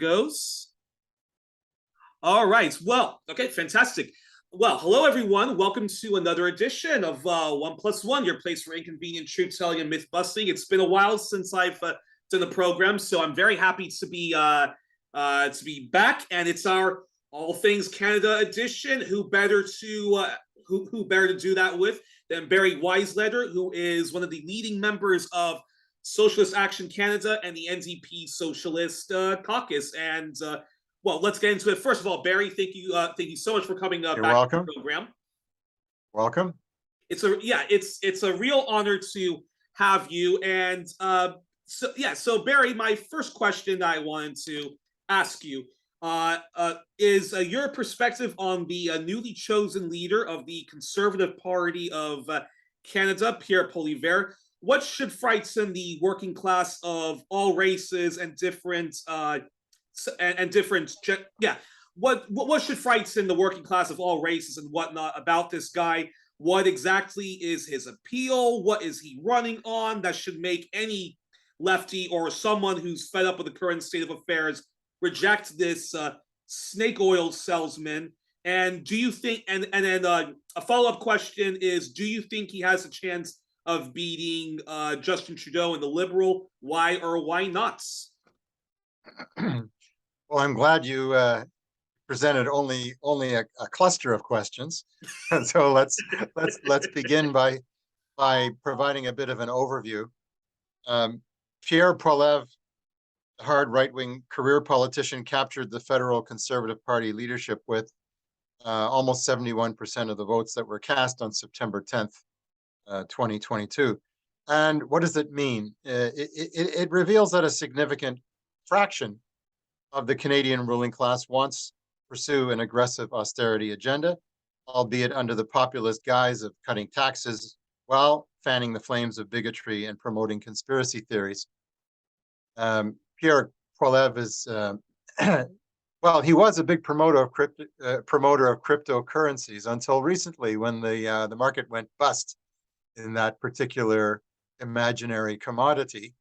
goes. All right. Well, okay, fantastic. Well, hello, everyone. Welcome to another edition of 1+1, your place for inconvenient truth-telling and myth-busting. It's been a while since I've done the program, so I'm very happy to be back, and it's our All Things Canada edition. Who better to do that with than Barry Weisleder, who is one of the leading members of Socialist Action Canada and the NDP Socialist Caucus. And well, let's get into it. First of all, Barry, thank you so much for coming back welcome. to the program. Welcome. It's a real honor to have you. And so Barry, my first question I wanted to ask you is your perspective on the newly chosen leader of the Conservative Party of Canada, Pierre Poliveire. What should frighten the working class of all races and different what should frighten the working class of all races and whatnot about this guy? What exactly is his appeal? What is he running on that should make any lefty or someone who's fed up with the current state of affairs reject this snake oil salesman? And do you think, and then a follow-up question is, do you think he has a chance of beating Justin Trudeau and the Liberal? Why or why not? Well, I'm glad you presented only a cluster of questions. And so let's begin by providing a bit of an overview. Pierre Poliveire, the hard right-wing career politician, captured the federal Conservative Party leadership with almost 71% of the votes that were cast on September 10th, 2022. And what does it mean? It reveals that a significant fraction of the Canadian ruling class wants to pursue an aggressive austerity agenda, albeit under the populist guise of cutting taxes while fanning the flames of bigotry and promoting conspiracy theories. Pierre Poliveire is, well, he was a big promoter of cryptocurrencies until recently, when the market went bust in that particular imaginary commodity.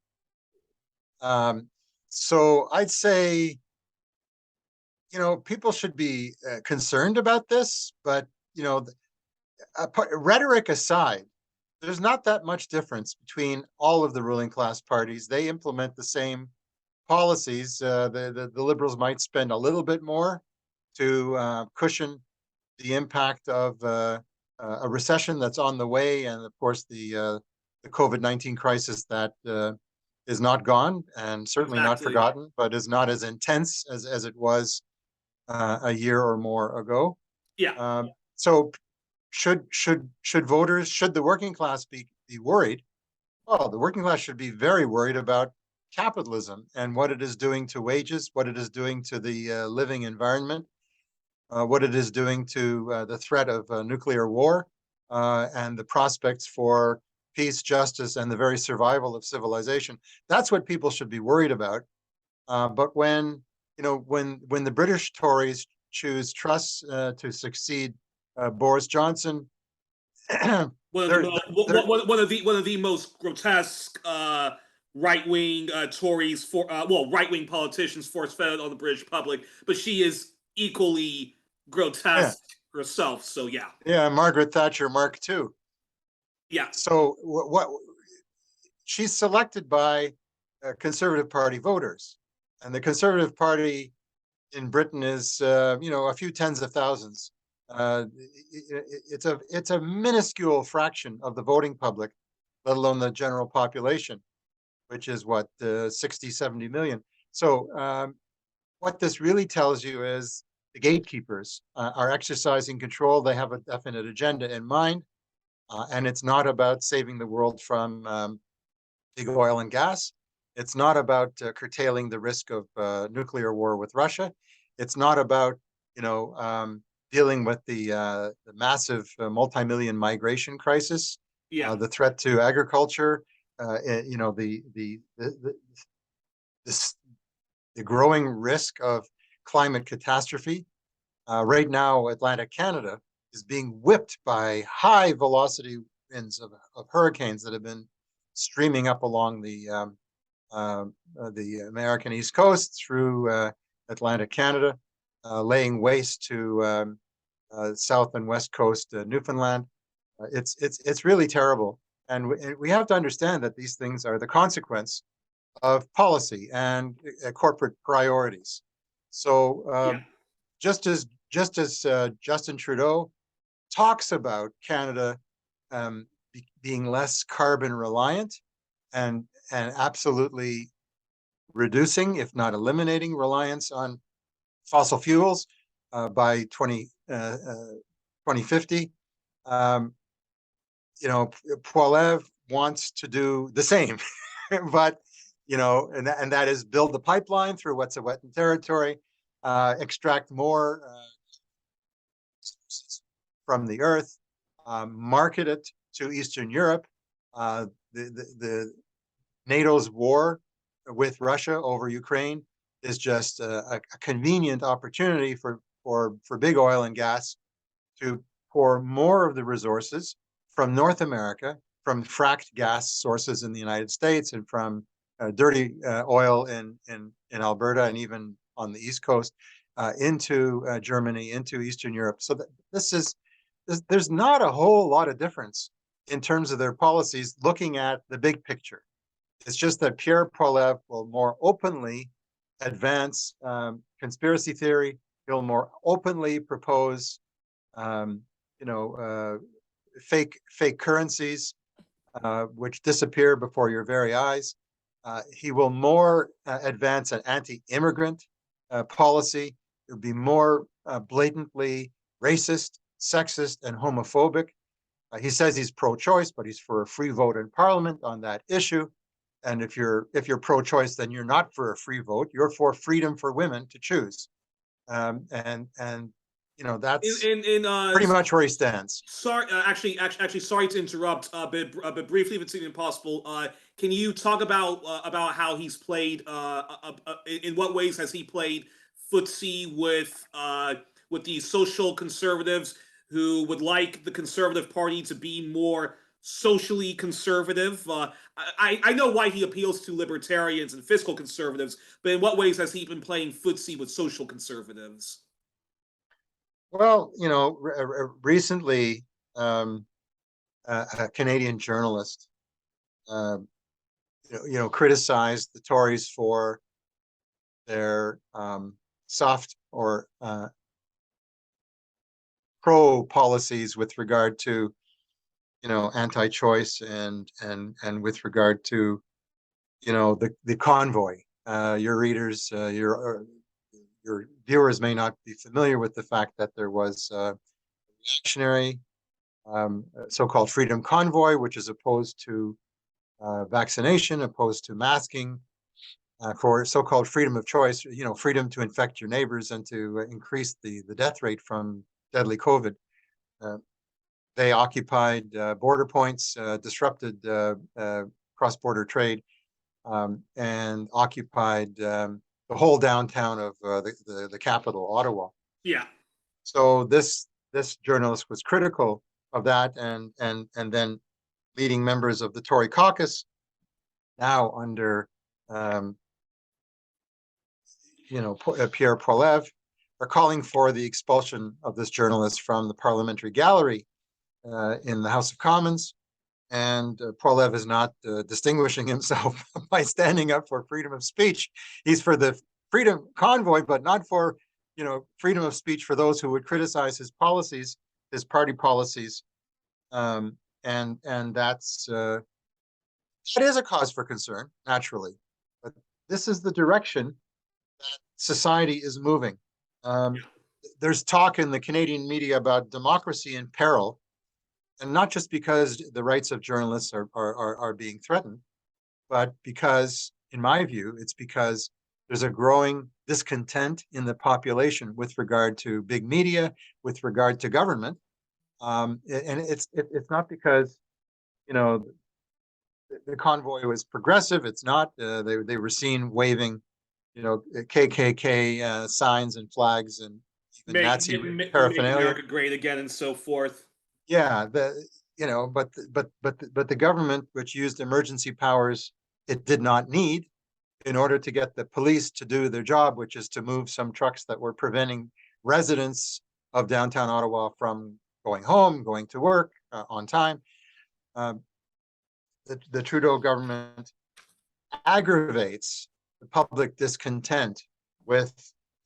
So I'd say, people should be concerned about this, but, rhetoric aside, there's not that much difference between all of the ruling class parties. They implement the same policies. The Liberals might spend a little bit more to cushion the impact of a recession that's on the way, and of course the COVID-19 crisis that is not gone and certainly not forgotten, but is not as intense as it was a year or more ago. Yeah. So should voters, should the working class be worried? Well, the working class should be very worried about capitalism and what it is doing to wages, what it is doing to the living environment, what it is doing to the threat of nuclear war, and the prospects for peace, justice, and the very survival of civilization. That's what people should be worried about. But when the British Tories choose Truss to succeed Boris Johnson, one of the most grotesque right-wing Tories right-wing politicians force-fed on the British public, but she is equally grotesque herself. So yeah, Margaret Thatcher Mark II. Yeah. So what she's selected by Conservative Party voters, and the Conservative Party in Britain is a few tens of thousands. It's a minuscule fraction of the voting public, let alone the general population, which is what 60-70 million. So what this really tells you is the gatekeepers are exercising control. They have a definite agenda in mind. And it's not about saving the world from big oil and gas. It's not about curtailing the risk of nuclear war with Russia. It's not about, dealing with the massive multi-million migration crisis, the threat to agriculture, the growing risk of climate catastrophe. Right now, Atlantic Canada is being whipped by high velocity winds of hurricanes that have been streaming up along the American East Coast through Atlantic Canada, laying waste to South and West Coast Newfoundland. It's really terrible, and we have to understand that these things are the consequence of policy and corporate priorities. So just as Justin Trudeau talks about Canada being less carbon reliant and absolutely reducing, if not eliminating, reliance on fossil fuels by 2050. Poilievre wants to do the same, but and that is build the pipeline through Wet'suwet'en territory, extract more from the earth, market it to Eastern Europe. The NATO's war with Russia over Ukraine is just a convenient opportunity for big oil and gas to pour more of the resources from North America, from fracked gas sources in the United States, and from dirty oil in Alberta and even on the East Coast into Germany, into Eastern Europe. So there's not a whole lot of difference in terms of their policies looking at the big picture. It's just that Pierre Poliveire will more openly advance conspiracy theory. He'll more openly propose, fake currencies, which disappear before your very eyes. He will more advance an anti-immigrant policy. It will be more blatantly racist, sexist, and homophobic. He says he's pro-choice, but he's for a free vote in Parliament on that issue. And if you're pro-choice, then you're not for a free vote. You're for freedom for women to choose. That's pretty much where he stands. Sorry, actually, sorry to interrupt, but briefly, if it's even possible, can you talk about how he's played? In what ways has he played footsie with the social conservatives who would like the Conservative Party to be more socially conservative? I know why he appeals to libertarians and fiscal conservatives, but in what ways has he been playing footsie with social conservatives? Well, recently, a Canadian journalist, criticized the Tories for their soft or pro policies with regard to, anti-choice and with regard to, the convoy. Your readers, your viewers may not be familiar with the fact that there was a reactionary so-called freedom convoy, which is opposed to vaccination, opposed to masking, for so-called freedom of choice, freedom to infect your neighbors and to increase the death rate from deadly COVID. They occupied border points, disrupted cross-border trade, and occupied the whole downtown of the capital, Ottawa. Yeah. So this journalist was critical of that, and then leading members of the Tory caucus, now under Pierre Poliveire, are calling for the expulsion of this journalist from the parliamentary gallery in the House of Commons. And Poliveire is not distinguishing himself by standing up for freedom of speech. He's for the freedom convoy, but not for freedom of speech for those who would criticize his policies, his party policies, and that is a cause for concern, naturally. But this is the direction that society is moving. There's talk in the Canadian media about democracy in peril, and not just because the rights of journalists are being threatened, but because, in my view, it's because there's a growing discontent in the population with regard to big media, with regard to government, and it's not because the convoy was progressive. It's not. They were seen waving, KKK signs and flags and even Nazi paraphernalia. Make America great again and so forth. Yeah, but the government, which used emergency powers it did not need, in order to get the police to do their job, which is to move some trucks that were preventing residents of downtown Ottawa from going home, going to work on time. The Trudeau government aggravates the public discontent with,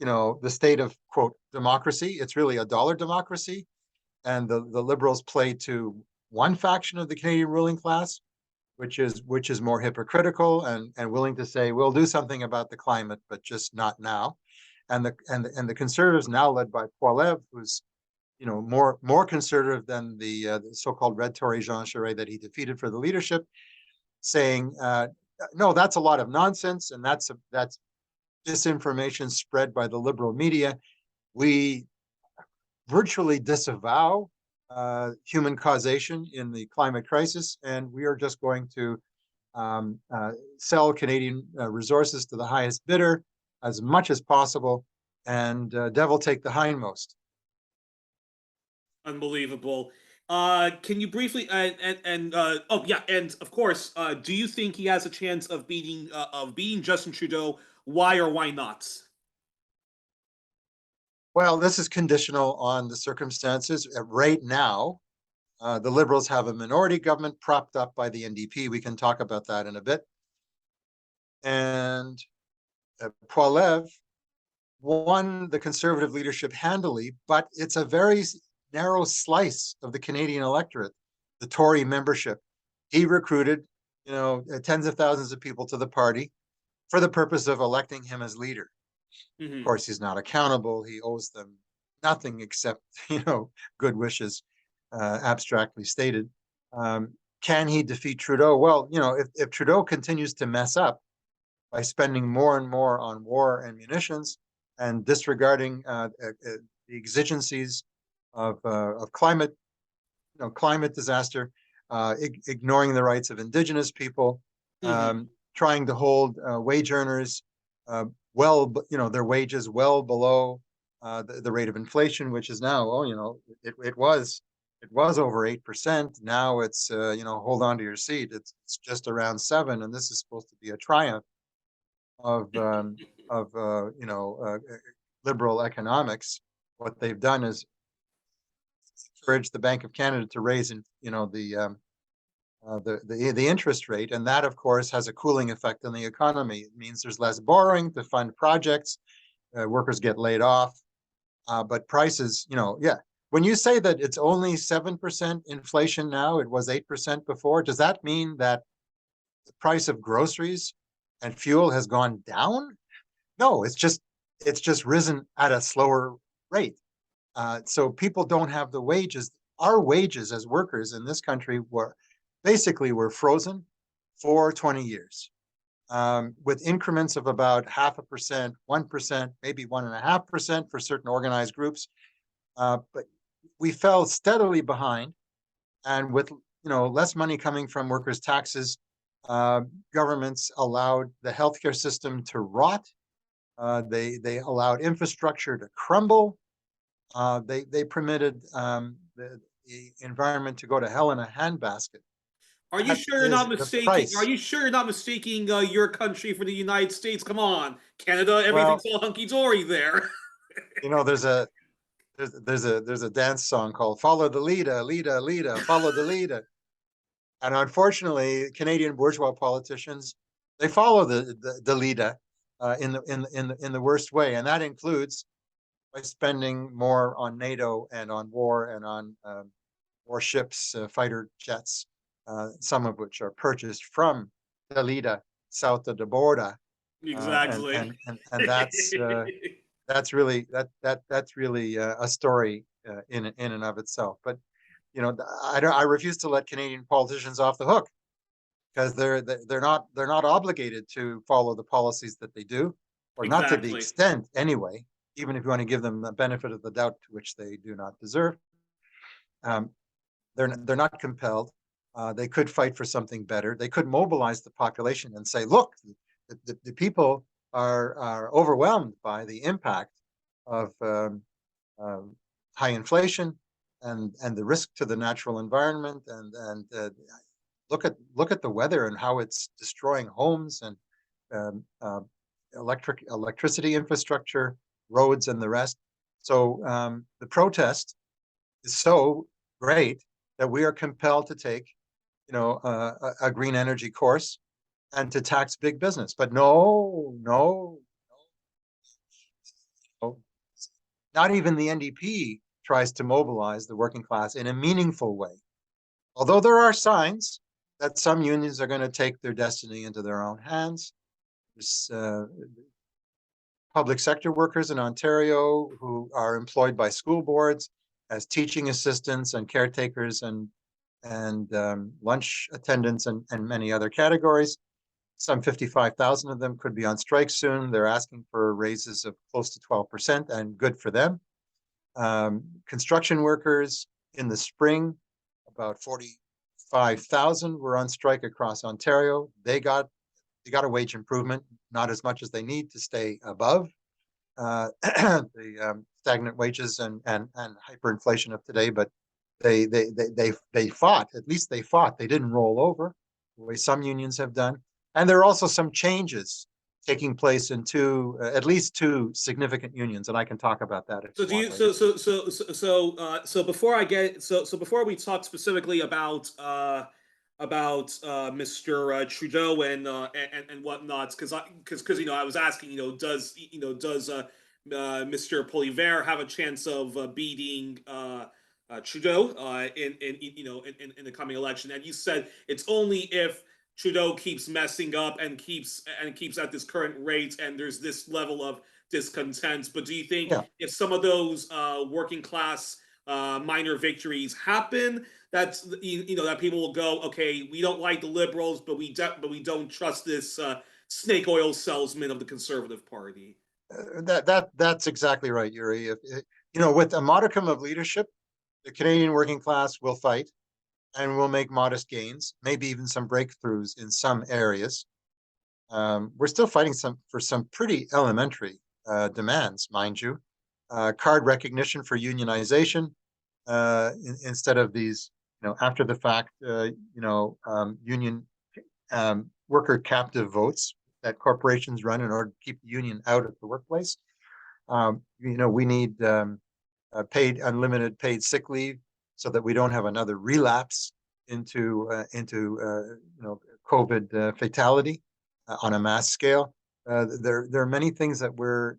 the state of, quote, democracy. It's really a dollar democracy. And the Liberals play to one faction of the Canadian ruling class, which is more hypocritical and willing to say, we'll do something about the climate, but just not now. And the Conservatives, now led by Poilievre, who's more conservative than the so-called red Tory Jean Charest that he defeated for the leadership, saying, no, that's a lot of nonsense, and that's disinformation spread by the liberal media. We virtually disavow human causation in the climate crisis, and we are just going to sell Canadian resources to the highest bidder as much as possible, and devil take the hindmost. Unbelievable. Can you briefly and of course, do you think he has a chance of beating Justin Trudeau? Why or why not? Well, this is conditional on the circumstances. Right now, the Liberals have a minority government propped up by the NDP. We can talk about that in a bit. And Poilievre won the Conservative leadership handily, but it's a very narrow slice of the Canadian electorate, the Tory membership. He recruited, tens of thousands of people to the party for the purpose of electing him as leader. Mm-hmm. Of course, he's not accountable. He owes them nothing except, good wishes, abstractly stated. Can he defeat Trudeau? Well, if Trudeau continues to mess up by spending more and more on war and munitions and disregarding the exigencies of climate, climate disaster, ignoring the rights of Indigenous people, trying to hold wage earners their wages well below the rate of inflation, which is now, it was over 8%. Now it's, hold on to your seat. It's just around 7%, and this is supposed to be a triumph of liberal economics. What they've done is encourage the Bank of Canada to raise, the interest rate, and that, of course, has a cooling effect on the economy. It means there's less borrowing to fund projects. Workers get laid off, but prices, When you say that it's only 7% inflation now, it was 8% before. Does that mean that the price of groceries and fuel has gone down? No, it's just risen at a slower rate. So people don't have the wages. Our wages as workers in this country were frozen for 20 years, with increments of about 0.5%, 1%, maybe 1.5% for certain organized groups. But we fell steadily behind, and with less money coming from workers' taxes, governments allowed the healthcare system to rot. They allowed infrastructure to crumble. They permitted the environment to go to hell in a handbasket. Are you sure you're not mistaking? Are you sure you're not mistaking your country for the United States? Come on, Canada, everything's all hunky dory there. There's a dance song called "Follow the Leader, Leader, Leader, Follow the Leader," and unfortunately, Canadian bourgeois politicians, they follow the leader in the worst way, and that includes by spending more on NATO and on war and on warships, fighter jets, some of which are purchased from the leader south of the border. Exactly, and that's really a story in and of itself. But I refuse to let Canadian politicians off the hook, because they're not obligated to follow the policies that they do, or not to the extent anyway. Even if you want to give them the benefit of the doubt, to which they do not deserve, they're not compelled. They could fight for something better. They could mobilize the population and say, "Look, the people are overwhelmed by the impact of high inflation and the risk to the natural environment, and look at the weather and how it's destroying homes and electricity infrastructure, roads, and the rest. So the protest is so great that we are compelled to take, a green energy course and to tax big business. But no, not even the NDP tries to mobilize the working class in a meaningful way. Although there are signs that some unions are going to take their destiny into their own hands. There's public sector workers in Ontario who are employed by school boards as teaching assistants and caretakers and lunch attendants and many other categories. Some 55,000 of them could be on strike soon. They're asking for raises of close to 12%, and good for them. Construction workers in the spring, about 45,000 were on strike across Ontario. They got a wage improvement, not as much as they need to stay above the stagnant wages and hyperinflation of today, but they fought. At least they fought. They didn't roll over the way some unions have done. And there are also some changes taking place in at least two significant unions, and I can talk about that. So do you so before we talk specifically about Mr. Trudeau and whatnot, because I was asking, does Mr. Poliveire have a chance of beating Trudeau in the coming election? And you said it's only if Trudeau keeps messing up and keeps at this current rate, and there's this level of discontent. But do you think if some of those working class minor victories happen, that that people will go, okay, we don't like the Liberals, but we don't trust this snake oil salesman of the Conservative Party? That's exactly right, Youri. With a modicum of leadership, the Canadian working class will fight and will make modest gains, maybe even some breakthroughs in some areas. We're still fighting for some pretty elementary demands, mind you. Card recognition for unionization instead of these, after the fact, union worker captive votes that corporations run in order to keep the union out of the workplace. We need unlimited paid sick leave, so that we don't have another relapse into COVID fatality on a mass scale. There are many things that we're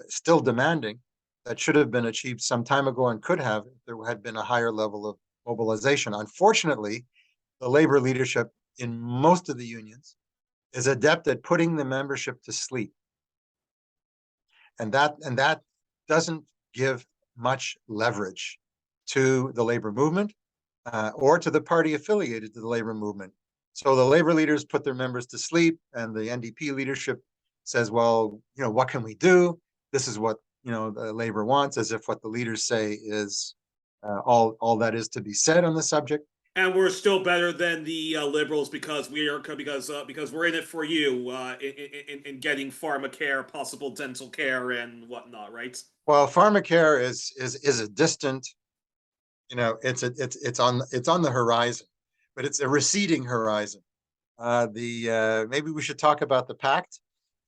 still demanding that should have been achieved some time ago and could have if there had been a higher level of mobilization. Unfortunately, the labor leadership in most of the unions is adept at putting the membership to sleep, and that doesn't give much leverage to the labor movement or to the party affiliated to the labor movement. So the labor leaders put their members to sleep, and the NDP leadership says, well, what can we do? This is what the labor wants, as if what the leaders say is all that is to be said on the subject. And we're still better than the Liberals because we're in it for you in getting pharmacare, possible dental care, and whatnot, right? Well, pharmacare is a distant, it's on the horizon, but it's a receding horizon. Maybe we should talk about the pact.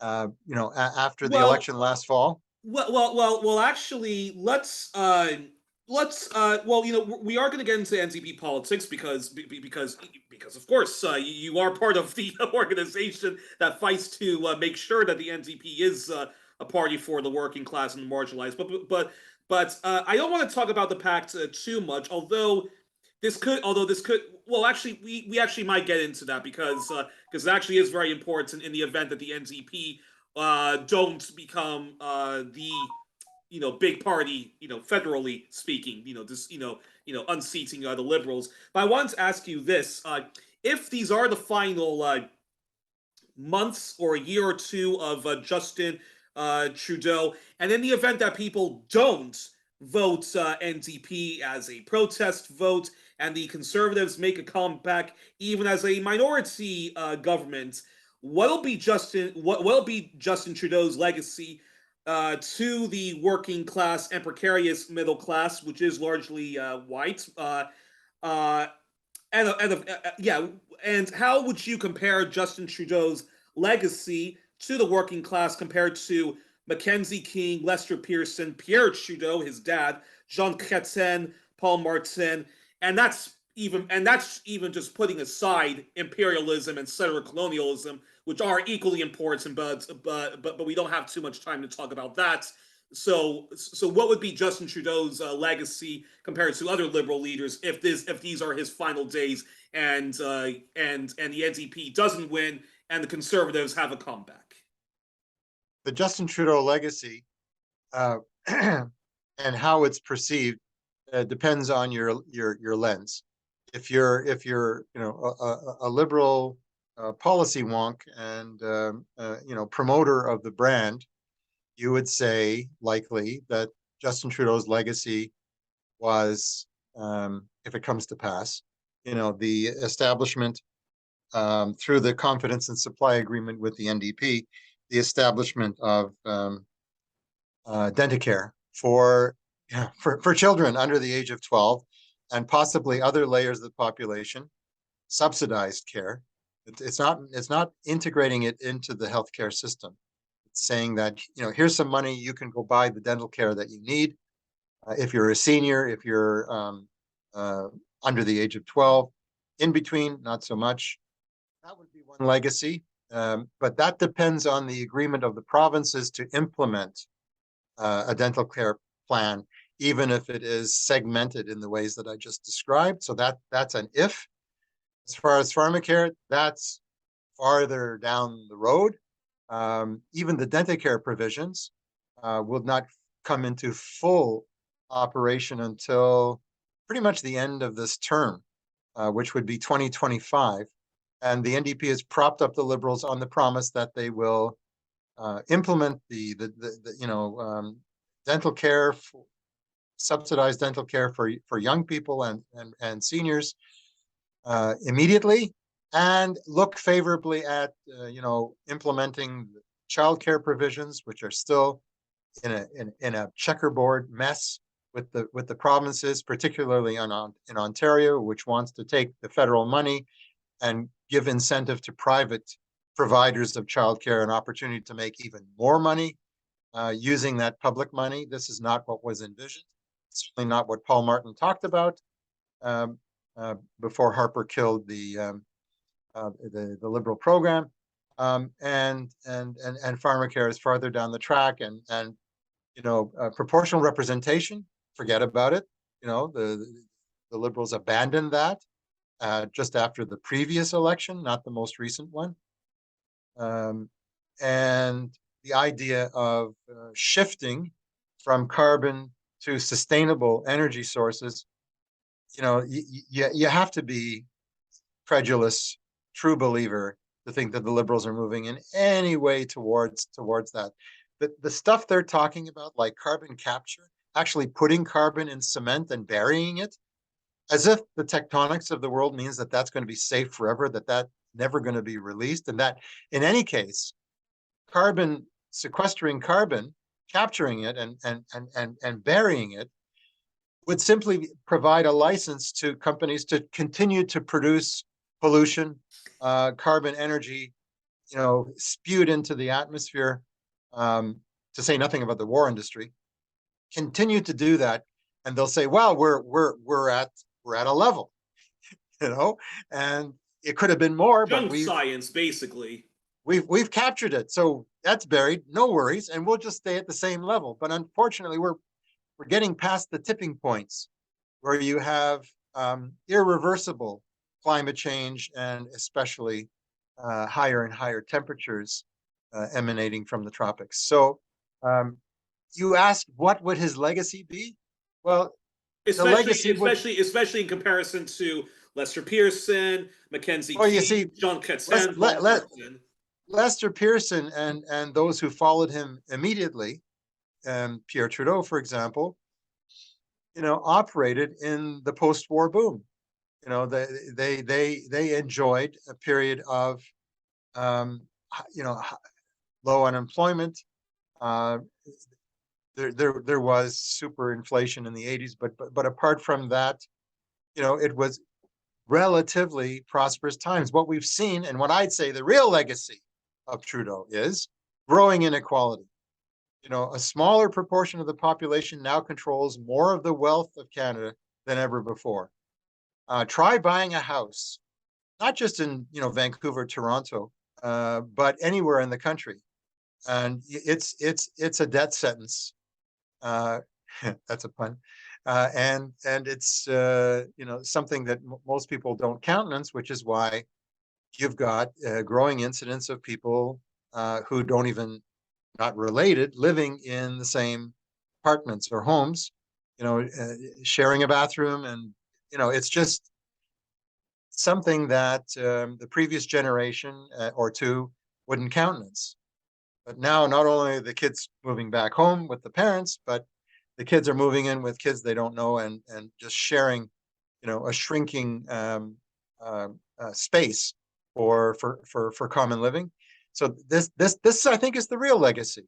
After the election last fall. Well. Actually, let's. We are going to get into NDP politics because of course you are part of the organization that fights to make sure that the NDP is a party for the working class and the marginalized. But I don't want to talk about the pact too much. Although this could. Well, actually, we actually might get into that because it actually is very important in the event that the NDP don't become the big party, federally speaking, unseating the Liberals. But I wanted to ask you this: if these are the final months or a year or two of Justin Trudeau, and in the event that people don't vote NDP as a protest vote, and the Conservatives make a comeback even as a minority government, what'll be Justin Trudeau's legacy to the working class and precarious middle class, which is largely white? And how would you compare Justin Trudeau's legacy to the working class compared to Mackenzie King, Lester Pearson, Pierre Trudeau, his dad, Jean Chrétien, Paul Martin, and that's even just putting aside imperialism and settler colonialism, which are equally important, but we don't have too much time to talk about that. So what would be Justin Trudeau's legacy compared to other Liberal leaders if these are his final days and the NDP doesn't win and the Conservatives have a comeback? The Justin Trudeau legacy and how it's perceived depends on your lens. If you're a liberal policy wonk and promoter of the brand, you would say likely that Justin Trudeau's legacy was, if it comes to pass, the establishment through the confidence and supply agreement with the NDP, the establishment of Dentacare for children under the age of 12 and possibly other layers of the population, subsidized care. It's not integrating it into the healthcare system. It's saying that, here's some money, you can go buy the dental care that you need. If you're a senior, if you're under the age of 12, in between, not so much. That would be one legacy. But that depends on the agreement of the provinces to implement a dental care plan, even if it is segmented in the ways that I just described. So that's an if. As far as pharmacare, that's farther down the road. Even the Dentacare provisions will not come into full operation until pretty much the end of this term, which would be 2025. And the NDP has propped up the Liberals on the promise that they will implement the dental care, subsidized dental care for young people and seniors immediately, and look favorably at implementing childcare provisions, which are still in a checkerboard mess with the provinces, particularly in Ontario, which wants to take the federal money and give incentive to private providers of childcare an opportunity to make even more money using that public money. This is not what was envisioned. Certainly not what Paul Martin talked about before Harper killed the Liberal program. And pharmacare is farther down the track, and proportional representation. Forget about it. The Liberals abandoned that just after the previous election, not the most recent one. And the idea of shifting from carbon to sustainable energy sources, you have to be credulous, true believer to think that the Liberals are moving in any way towards that. The stuff they're talking about, like carbon capture, actually putting carbon in cement and burying it, as if the tectonics of the world means that that's going to be safe forever, that's never going to be released, and that in any case, sequestering carbon, capturing it and burying it would simply provide a license to companies to continue to produce pollution, carbon energy, spewed into the atmosphere, to say nothing about the war industry. Continue to do that, and they'll say, well, we're at a level, and it could have been more, Junk but science, basically. We've captured it, so that's buried. No worries, and we'll just stay at the same level. But unfortunately, we're getting past the tipping points where you have irreversible climate change, and especially higher and higher temperatures emanating from the tropics. So you asked, what would his legacy be? Well, especially in comparison to Lester Pearson, Mackenzie King, John Chrétien, Lester Pearson and those who followed him immediately, Pierre Trudeau, for example, operated in the post-war boom. They enjoyed a period of low unemployment. There was super inflation in the 80s, but apart from that, it was relatively prosperous times. What we've seen, and what I'd say the real legacy of Trudeau is growing inequality. You know, a smaller proportion of the population now controls more of the wealth of Canada than ever before. Try buying a house, not just in, you know, Vancouver, Toronto, but anywhere in the country, and it's a death sentence. That's a pun, and it's you know, something that most people don't countenance, which is why you've got growing incidents of people who don't even, not related, living in the same apartments or homes, you know, sharing a bathroom, and you know, it's just something that the previous generation or two wouldn't countenance. But now, not only are the kids moving back home with the parents, but the kids are moving in with kids they don't know, and just sharing, you know, a shrinking space for common living. So this I think is the real legacy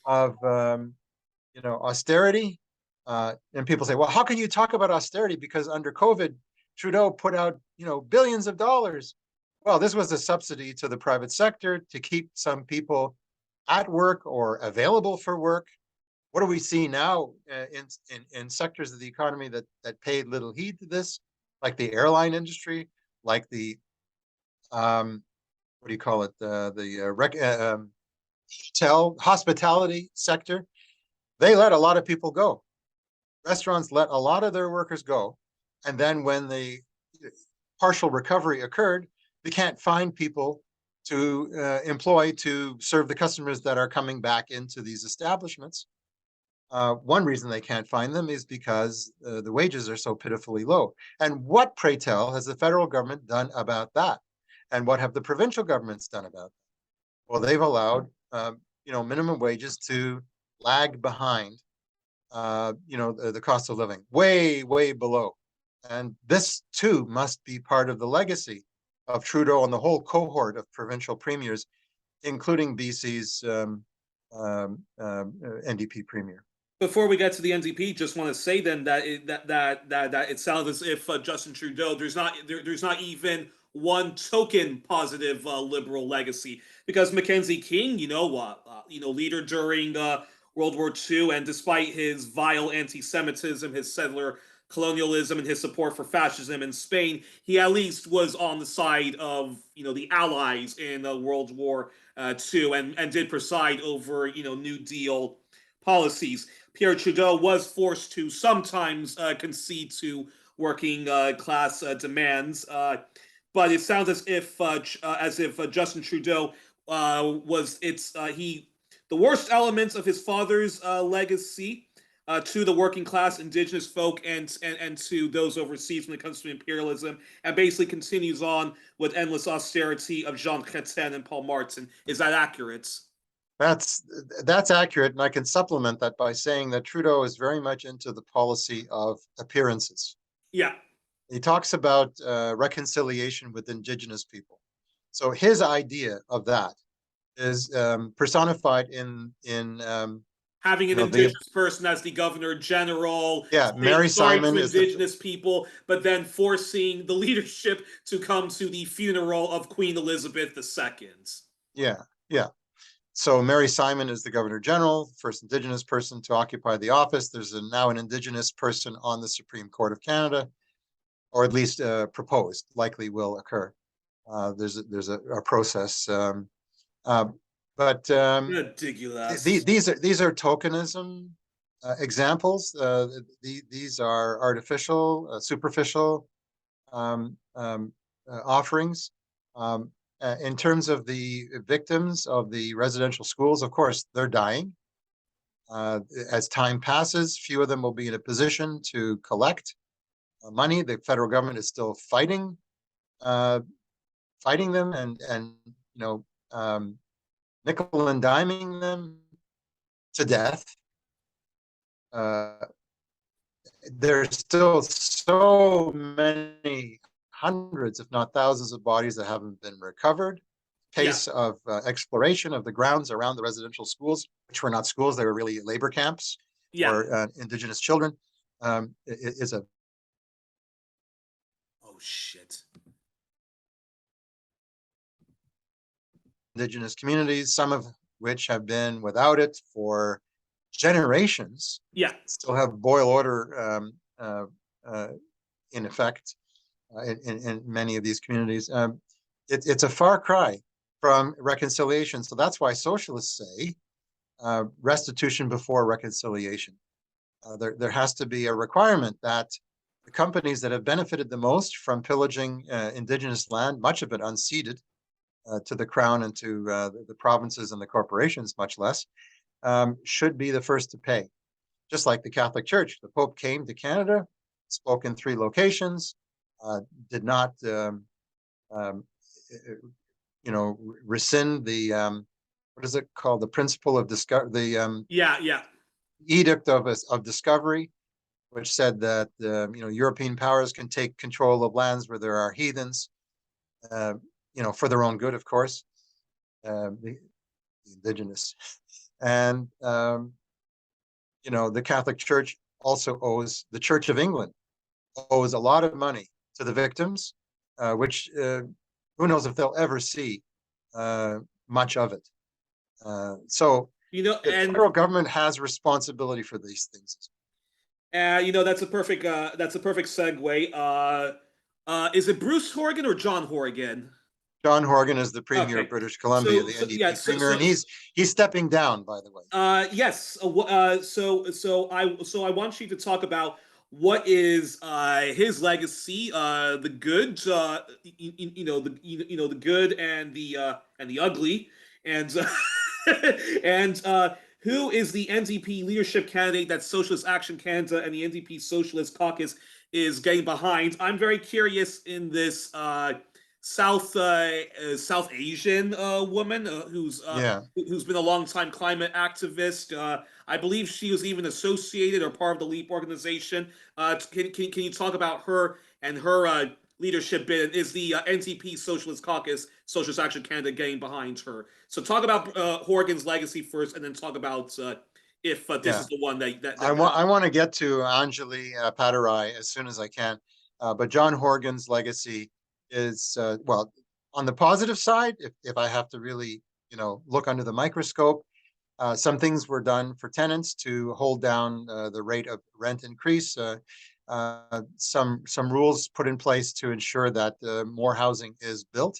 of you know, austerity. And people say, well, how can you talk about austerity? Because under COVID, Trudeau put out, you know, billions of dollars. Well, this was a subsidy to the private sector to keep some people at work or available for work. What do we see now in sectors of the economy that paid little heed to this, like the airline industry, like the what do you call it, hotel hospitality sector? They let a lot of people go. Restaurants let a lot of their workers go, and then when the partial recovery occurred, they can't find people to employ to serve the customers that are coming back into these establishments. One reason they can't find them is because the wages are so pitifully low. And what, pray tell, has the federal government done about that? And what have the provincial governments done about that? Well, they've allowed you know, minimum wages to lag behind you know, the cost of living, way below. And this too must be part of the legacy of Trudeau and the whole cohort of provincial premiers, including BC's NDP premier. Before we get to the NDP, just want to say then that it sounds as if Justin Trudeau, there's not even one token positive liberal legacy, because Mackenzie King, leader during World War II, and despite his vile anti-Semitism, his settler colonialism, and his support for fascism in Spain, he at least was on the side of, the Allies in World War II, and did preside over, New Deal policies. Pierre Trudeau was forced to sometimes concede to working class demands, but it sounds as if Justin Trudeau was the worst elements of his father's legacy to the working class, Indigenous folk, and to those overseas when it comes to imperialism, and basically continues on with endless austerity of Jean Chrétien and Paul Martin. Is that accurate? That's accurate, and I can supplement that by saying that Trudeau is very much into the policy of appearances. Yeah. He talks about reconciliation with Indigenous people. So his idea of that is personified in having an Indigenous person as the Governor General. Yeah, Mary Simon to Indigenous people, but then forcing the leadership to come to the funeral of Queen Elizabeth II. Yeah. So Mary Simon is the Governor General, first Indigenous person to occupy the office. There's now an Indigenous person on the Supreme Court of Canada, or at least proposed, likely will occur. There's a process, but ridiculous. These are tokenism examples. These are artificial, superficial offerings. In terms of the victims of the residential schools, of course, they're dying. As time passes, few of them will be in a position to collect money. The federal government is still fighting them, and nickel and diming them to death. There's still so many hundreds, if not thousands, of bodies that haven't been recovered. Pace of exploration of the grounds around the residential schools, which were not schools, they were really labor camps for Indigenous children, is a... Oh, shit. Indigenous communities, some of which have been without it for generations, Yeah. still have boil order in effect in many of these communities. It's a far cry from reconciliation. So that's why socialists say restitution before reconciliation. There has to be a requirement that the companies that have benefited the most from pillaging Indigenous land, much of it unceded to the Crown and to the provinces and the corporations, much less, should be the first to pay. Just like the Catholic Church. The Pope came to Canada, spoke in 3 locations, did not, rescind the, what is it called? The principle of discovery, the Yeah. edict of discovery, which said that, European powers can take control of lands where there are heathens, for their own good, of course, the Indigenous. And, the Catholic Church also owes, the Church of England owes a lot of money to the victims, which who knows if they'll ever see much of it. So the and federal government has responsibility for these things. that's a perfect segue. Is it Bruce Horgan or John Horgan? John Horgan is the premier Okay. of British Columbia, the NDP premier, and he's stepping down, by the way. Yes. So I want you to talk about what is his legacy, the good, the good and the ugly, and and who is the NDP leadership candidate that Socialist Action Canada and the NDP Socialist Caucus is getting behind. I'm very curious in this South Asian woman who's been a long time climate activist. I believe she was even associated or part of the LEAP organization. Can you talk about her and her leadership bid? Is the NDP Socialist Caucus, Socialist Action Canada, getting behind her? So talk about Horgan's legacy first, and then talk about if this is the one that I want to get to Anjali Padarai as soon as I can, but John Horgan's legacy is on the positive side. If I have to really look under the microscope, some things were done for tenants to hold down the rate of rent increase. Some rules put in place to ensure that more housing is built,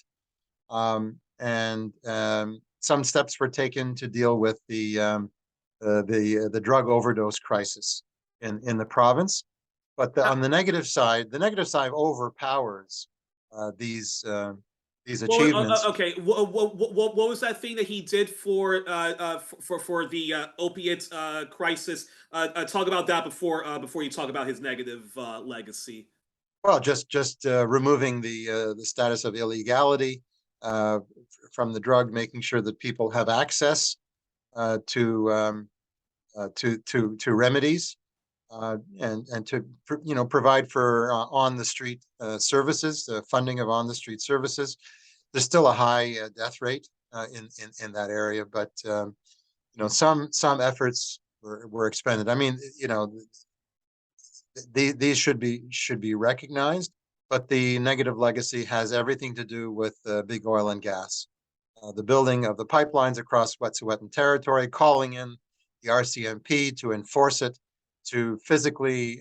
and some steps were taken to deal with the drug overdose crisis in the province. But on the negative side overpowers these achievements. Okay, what was that thing that he did for the opiate crisis? Talk about that before you talk about his negative legacy. Well, just removing the status of illegality from the drug, making sure that people have access to remedies. And to provide for on the street services, funding of on the street services. There's still a high death rate in that area, but some efforts were expended. I mean, these should be recognized, but the negative legacy has everything to do with big oil and gas, the building of the pipelines across Wet'suwet'en territory, calling in the RCMP to enforce it, to physically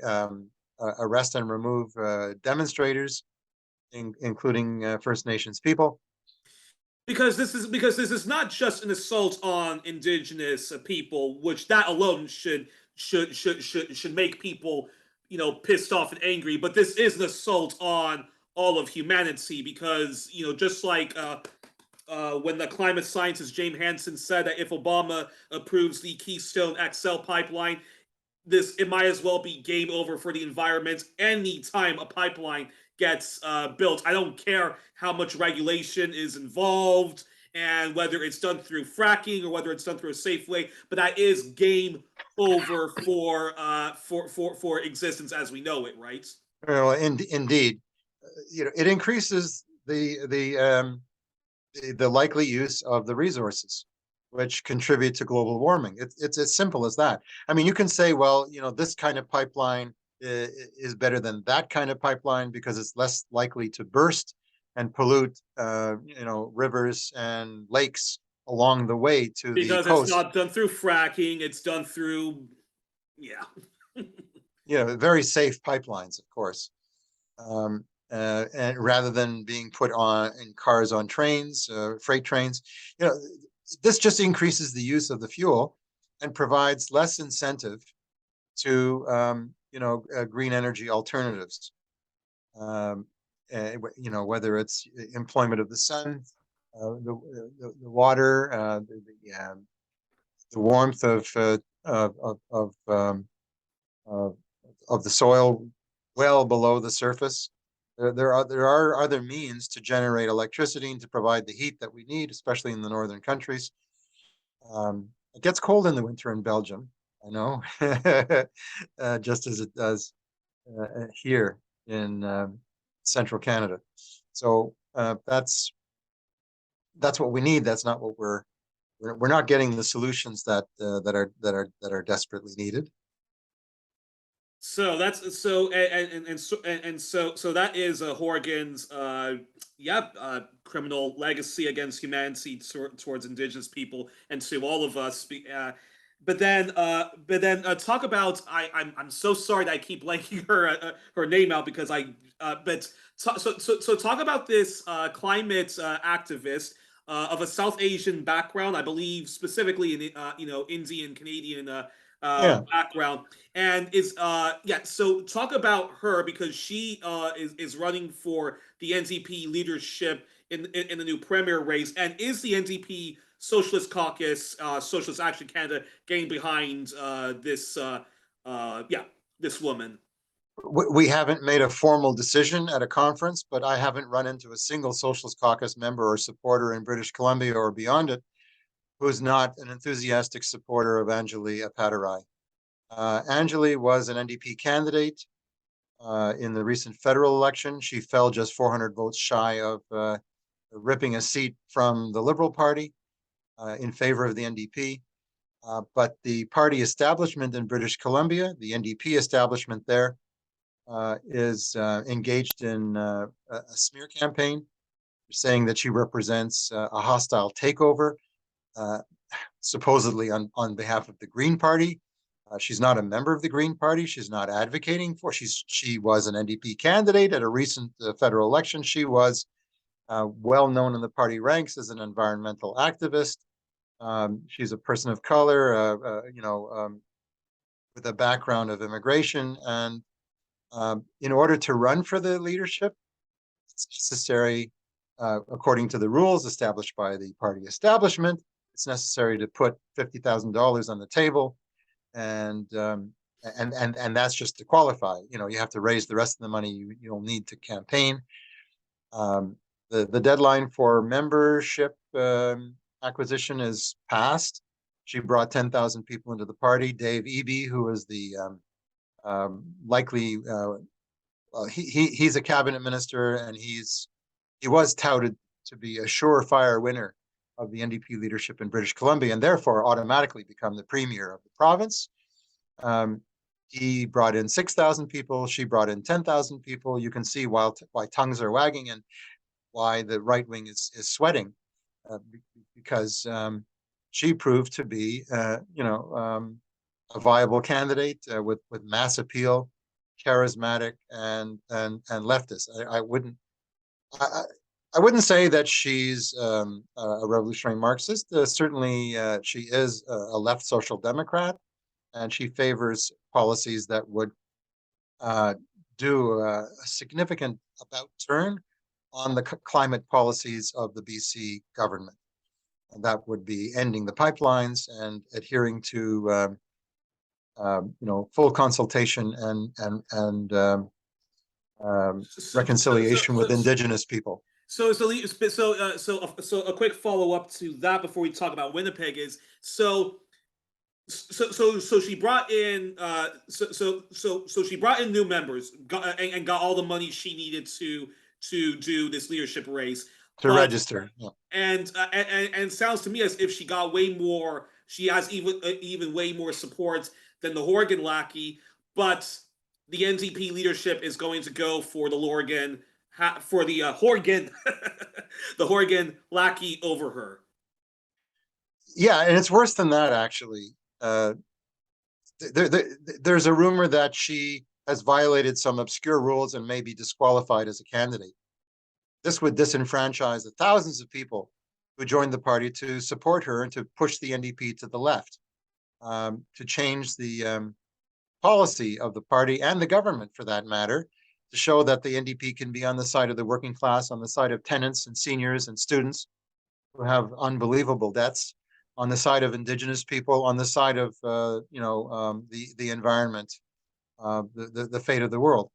arrest and remove demonstrators, including First Nations people. Because this is not just an assault on Indigenous people, which that alone should make people pissed off and angry. But this is an assault on all of humanity, because just like when the climate scientist James Hansen said that if Obama approves the Keystone XL pipeline, it might as well be game over for the environment anytime a pipeline gets built. I don't care how much regulation is involved and whether it's done through fracking or whether it's done through a safe way, but that is game over for existence as we know it, right? Well, indeed, it increases the likely use of the resources which contribute to global warming. It's as simple as that. I mean, you can say, well, this kind of pipeline is better than that kind of pipeline because it's less likely to burst and pollute, rivers and lakes along the way to the Because it's coast. not done through fracking, it's done through, yeah. Very safe pipelines, of course. And rather than being put on in cars on trains, freight trains, this just increases the use of the fuel and provides less incentive to green energy alternatives. Whether it's employment of the sun, the water, the warmth of the soil well below the surface. There are other means to generate electricity and to provide the heat that we need, especially in the northern countries. It gets cold in the winter in Belgium, I know, just as it does here in central Canada. So that's what we need. That's not what we're not getting the solutions that are desperately needed. So that's so that is Horgan's criminal legacy against humanity towards Indigenous people and to all of us. But then talk about I'm so sorry that I keep blanking her name out because so talk about this climate activist of a South Asian background, I believe specifically in Indian Canadian background, and so talk about her because she is running for the NDP leadership in the new premier race, and is the NDP Socialist Caucus, Socialist Action Canada, getting behind this woman? We haven't made a formal decision at a conference, but I haven't run into a single Socialist Caucus member or supporter in British Columbia or beyond it who's not an enthusiastic supporter of Anjali Appadurai. Anjali was an NDP candidate in the recent federal election. She fell just 400 votes shy of ripping a seat from the Liberal Party in favor of the NDP. But the party establishment in British Columbia, the NDP establishment there, is engaged in a smear campaign, saying that she represents a hostile takeover, supposedly on behalf of the Green Party. She's not a member of the Green Party. She's not advocating for. She was an NDP candidate at a recent federal election. She was well known in the party ranks as an environmental activist. She's a person of color, with a background of immigration, and in order to run for the leadership, it's necessary, according to the rules established by the party establishment, it's necessary to put $50,000 on the table, and that's just to qualify. You have to raise the rest of the money you'll need to campaign. The deadline for membership acquisition is passed. She brought 10,000 people into the party. Dave Eby, who is the he's a cabinet minister, and he was touted to be a surefire winner of the NDP leadership in British Columbia, and therefore automatically become the premier of the province. He brought in 6,000 people. She brought in 10,000 people. You can see why tongues are wagging and why the right wing is sweating, because she proved to be, a viable candidate with mass appeal, charismatic, and leftist. I wouldn't say that she's a revolutionary Marxist. Certainly, she is a left social democrat, and she favors policies that would do a significant about turn on the climate policies of the BC government. And that would be ending the pipelines and adhering to full consultation and reconciliation with Indigenous people. So a quick follow up to that before we talk about Winnipeg is so she brought in she brought in new members and got all the money she needed to do this leadership race to register. Yeah. And sounds to me as if she got way more. She has even way more support than the Horgan lackey, but the NDP leadership is going to go for the Lorgan for the Horgan, the Horgan lackey over her. Yeah, and it's worse than that, actually. There's a rumor that she has violated some obscure rules and may be disqualified as a candidate. This would disenfranchise the thousands of people who joined the party to support her and to push the NDP to the left, to change the policy of the party and the government, for that matter, to show that the NDP can be on the side of the working class, on the side of tenants and seniors and students who have unbelievable debts, on the side of Indigenous people, on the side of the environment, the fate of the world.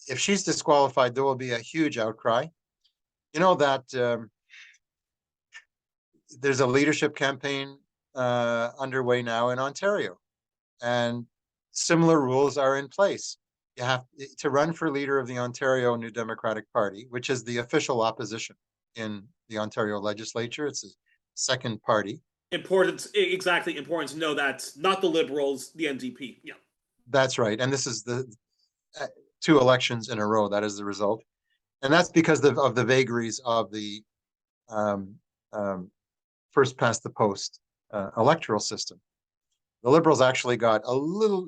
If she's disqualified, there will be a huge outcry. You know that there's a leadership campaign underway now in Ontario, and similar rules are in place. You have to run for leader of the Ontario New Democratic Party, which is the official opposition in the Ontario legislature. It's the second party. Important to know that not the Liberals, the NDP. Yeah, that's right. And this is the 2 elections in a row. That is the result, and that's because of the vagaries of the first past the post electoral system. The Liberals actually got a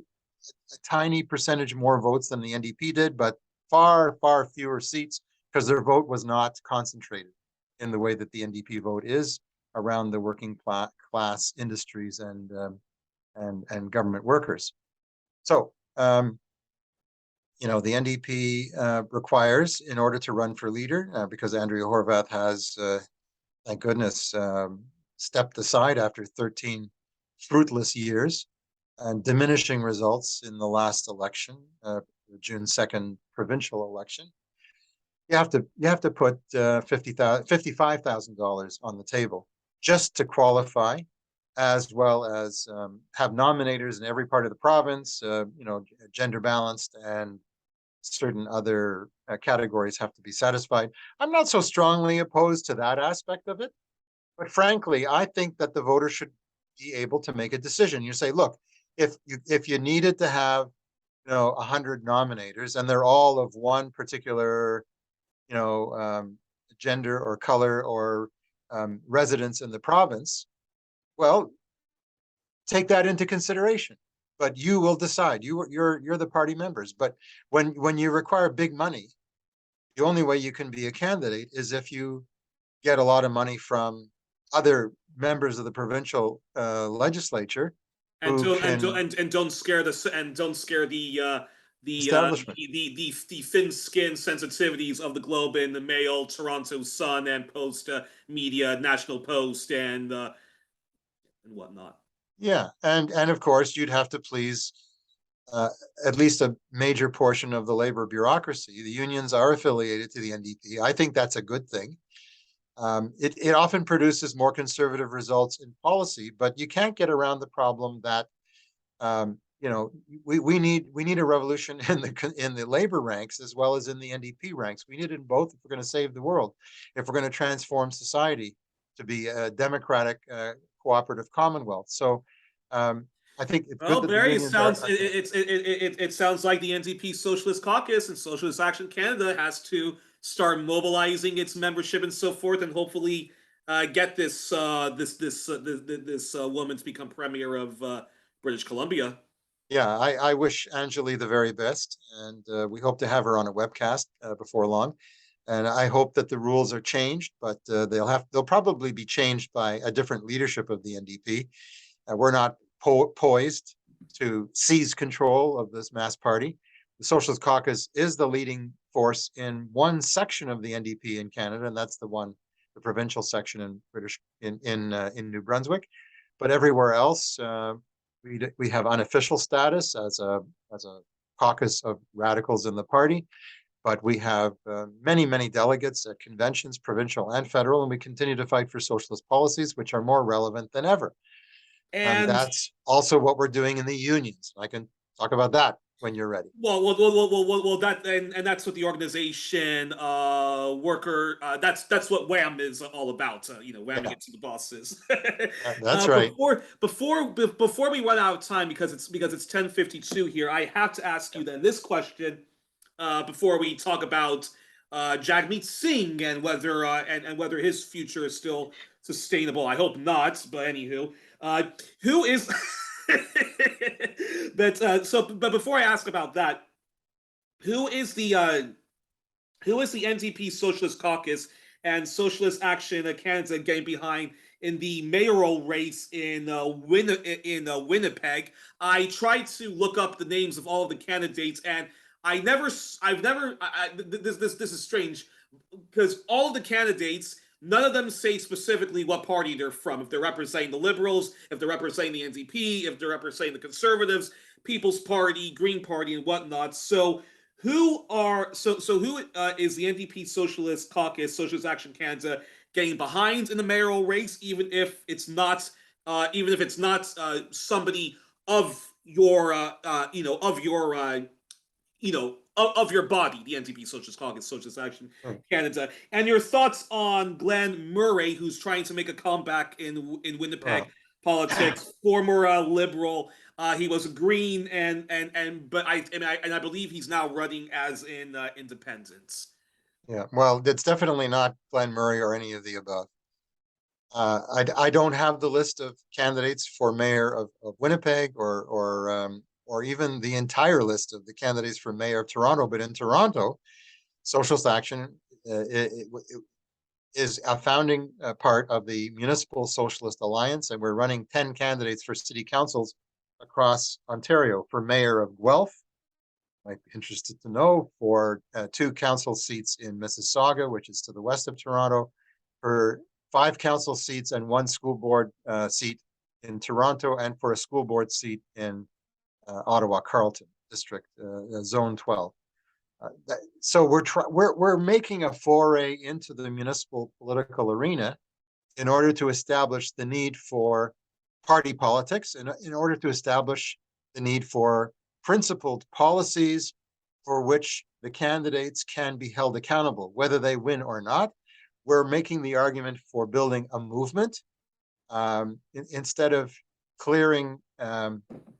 tiny percentage more votes than the NDP did, but far fewer seats because their vote was not concentrated in the way that the NDP vote is around the working class, industries, and government workers. So, the NDP requires, in order to run for leader, because Andrea Horwath has, thank goodness, stepped aside after 13 fruitless years and diminishing results in the last election, the June 2nd provincial election. You have to put $55,000 on the table just to qualify, as well as have nominators in every part of the province, gender balanced, and certain other categories have to be satisfied. I'm not so strongly opposed to that aspect of it, but frankly, I think that the voter should be able to make a decision. You say, look, if you needed to have 100 nominators and they're all of one particular gender or color or residence in the province, well, take that into consideration. But you will decide. You're the party members. But when you require big money, the only way you can be a candidate is if you get a lot of money from other members of the provincial legislature and don't scare the establishment. The thin-skinned sensitivities of the Globe and the Mail, Toronto Sun, and Post Media, National Post, and whatnot. Yeah, and of course you'd have to please at least a major portion of the labor bureaucracy. The unions are affiliated to the NDP. I think that's a good thing. It often produces more conservative results in policy, but you can't get around the problem that we need a revolution in the labor ranks as well as in the NDP ranks. We need it in both if we're going to save the world, if we're going to transform society to be a democratic, cooperative commonwealth. So I think it's good that Barry, the unions it sounds like the NDP Socialist Caucus and Socialist Action Canada has to start mobilizing its membership and so forth, and hopefully get this woman to become premier of British Columbia. Yeah, I wish Angeli the very best, and we hope to have her on a webcast before long. And I hope that the rules are changed, but they'll probably be changed by a different leadership of the NDP. We're not poised to seize control of this mass party. The Socialist Caucus is the leading force in one section of the NDP in Canada, and that's the provincial section in New Brunswick. But everywhere else, we have unofficial status as a caucus of radicals in the party, but we have many delegates at conventions, provincial and federal, and we continue to fight for socialist policies, which are more relevant than ever. And that's also what we're doing in the unions. I can talk about that when you're ready. Well, that's what the organization that's what WHAM is all about. Whamming it to the bosses. That's right. Before we run out of time, because it's 10:52 here, I have to ask you then this question before we talk about Jagmeet Singh and whether and whether his future is still sustainable. I hope not, but anywho, who is? But before I ask about that, who is the NDP Socialist Caucus and Socialist Action Canada getting behind in the mayoral race in Winnipeg? I tried to look up the names of all of the candidates, and this is strange because all of the candidates, none of them say specifically what party they're from. If they're representing the Liberals, if they're representing the NDP, if they're representing the Conservatives, People's Party, Green Party, and whatnot. So who is the NDP Socialist Caucus, Socialist Action Canada getting behind in the mayoral race, even if it's not somebody of your of your body, the NDP Socialist Caucus, Socialist Action Canada, and your thoughts on Glenn Murray, who's trying to make a comeback in Winnipeg politics, former Liberal. He was a Green, but I believe he's now running as in independent. Yeah, well, it's definitely not Glenn Murray or any of the above. I don't have the list of candidates for mayor of Winnipeg or even the entire list of the candidates for mayor of Toronto. But in Toronto, Socialist Action is a founding part of the Municipal Socialist Alliance, and we're running 10 candidates for city councils across Ontario. For mayor of Guelph, might be interested to know, for 2 council seats in Mississauga, which is to the west of Toronto, for 5 council seats and 1 school board seat in Toronto, and for a school board seat in Ottawa Carleton District, Zone 12. So we're making a foray into the municipal political arena in order to establish the need for party politics, and in order to establish the need for principled policies for which the candidates can be held accountable, whether they win or not. We're making the argument for building a movement instead of clearing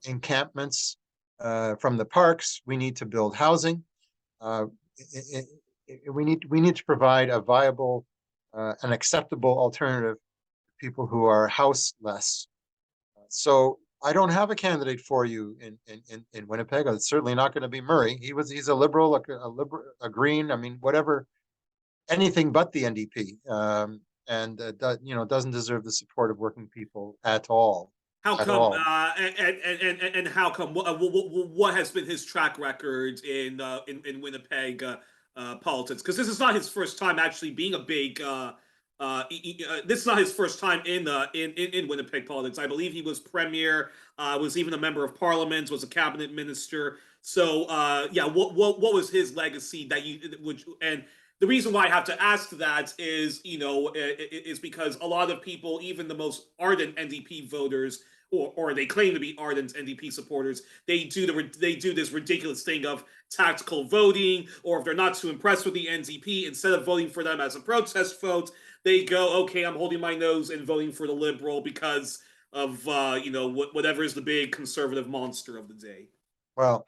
encampments from the parks. We need to build housing. We need to provide a viable and acceptable alternative to people who are houseless. So I don't have a candidate for you in Winnipeg. It's certainly not going to be Murray. He's a liberal, a Green. I mean, whatever, anything but the NDP, and doesn't deserve the support of working people at all. How come? And how come? What has been his track record in Winnipeg politics? Because this is not his first time actually being a big. This is not his first time in Winnipeg politics. I believe he was premier, was even a member of parliament, was a cabinet minister. So yeah, what was his legacy that and the reason why I have to ask that is, is because a lot of people, even the most ardent NDP voters, or they claim to be ardent NDP supporters, they do this ridiculous thing of tactical voting, or if they're not too impressed with the NDP, instead of voting for them as a protest vote, they go, okay, I'm holding my nose and voting for the Liberal because of whatever is the big conservative monster of the day. Well,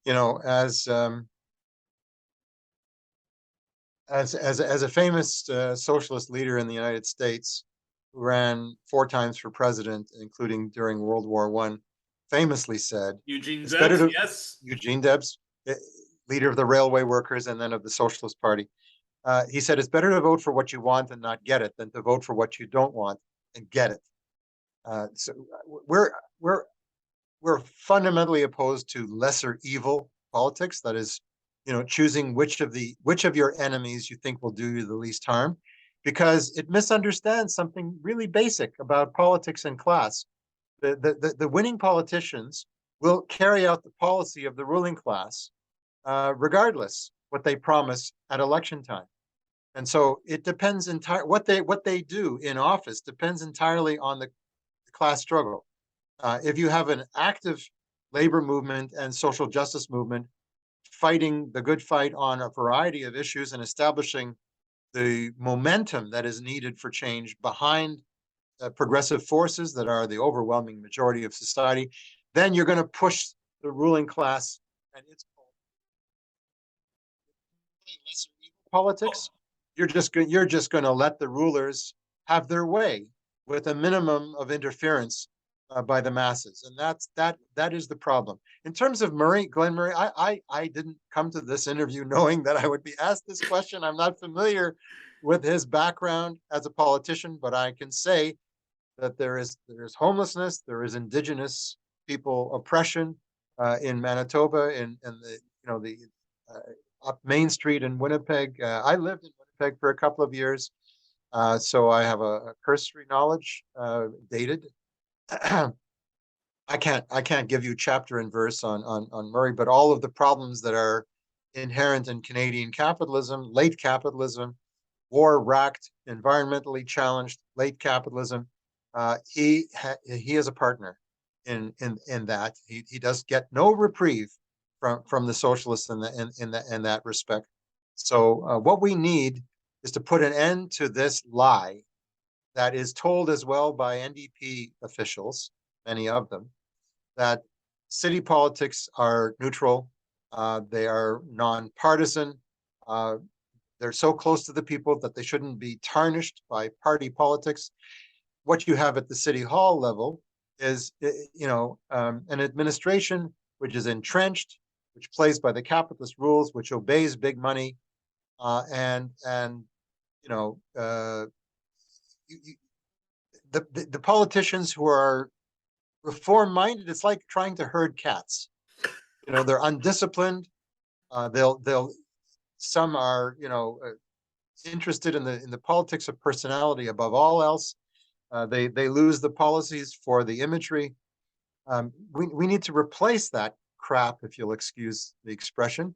as a famous socialist leader in the United States who ran 4 times for president, including during World War I, famously said, Eugene Debs, yes. Eugene Debs, leader of the railway workers and then of the Socialist Party. He said, it's better to vote for what you want and not get it than to vote for what you don't want and get it. So we're fundamentally opposed to lesser evil politics. That is, choosing which of your enemies you think will do you the least harm, because it misunderstands something really basic about politics and class. The winning politicians will carry out the policy of the ruling class, regardless what they promise at election time. And so it depends entirely what they do in office depends entirely on the class struggle. If you have an active labor movement and social justice movement fighting the good fight on a variety of issues and establishing the momentum that is needed for change behind progressive forces that are the overwhelming majority of society, then you're going to push the ruling class and its lesser evil politics, you're just going to let the rulers have their way with a minimum of interference by the masses, and that is the problem. In terms of Glenn Murray, I didn't come to this interview knowing that I would be asked this question. I'm not familiar with his background as a politician, but I can say that there's homelessness, there is Indigenous people oppression in Manitoba, and the the up Main Street in Winnipeg. I lived in Winnipeg for a couple of years, so I have a cursory knowledge, dated. I can't give you chapter and verse on Murray, but all of the problems that are inherent in Canadian capitalism, late capitalism, war-racked, environmentally challenged, late capitalism, he is a partner in that. He does get no reprieve from the socialists in that respect. So what we need is to put an end to this lie that is told as well by NDP officials, many of them, that city politics are neutral, they are non-partisan, they're so close to the people that they shouldn't be tarnished by party politics. What you have at the city hall level is, an administration which is entrenched, which plays by the capitalist rules, which obeys big money, and the politicians who are reform-minded, it's like trying to herd cats. They're undisciplined. Some are, interested in the politics of personality above all else. They lose the policies for the imagery. We need to replace that crap, if you'll excuse the expression,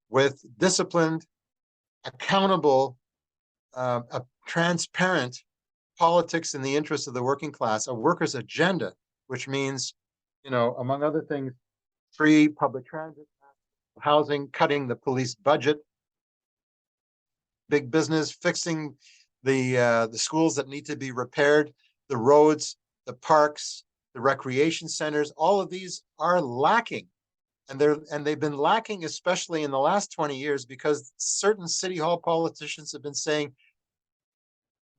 with disciplined, accountable, a transparent politics in the interest of the working class, a workers' agenda, which means, among other things, free public transit, housing, cutting the police budget, big business, fixing the schools that need to be repaired, the roads, the parks, the recreation centers. All of these are lacking. And they've been lacking, especially in the last 20 years, because certain city hall politicians have been saying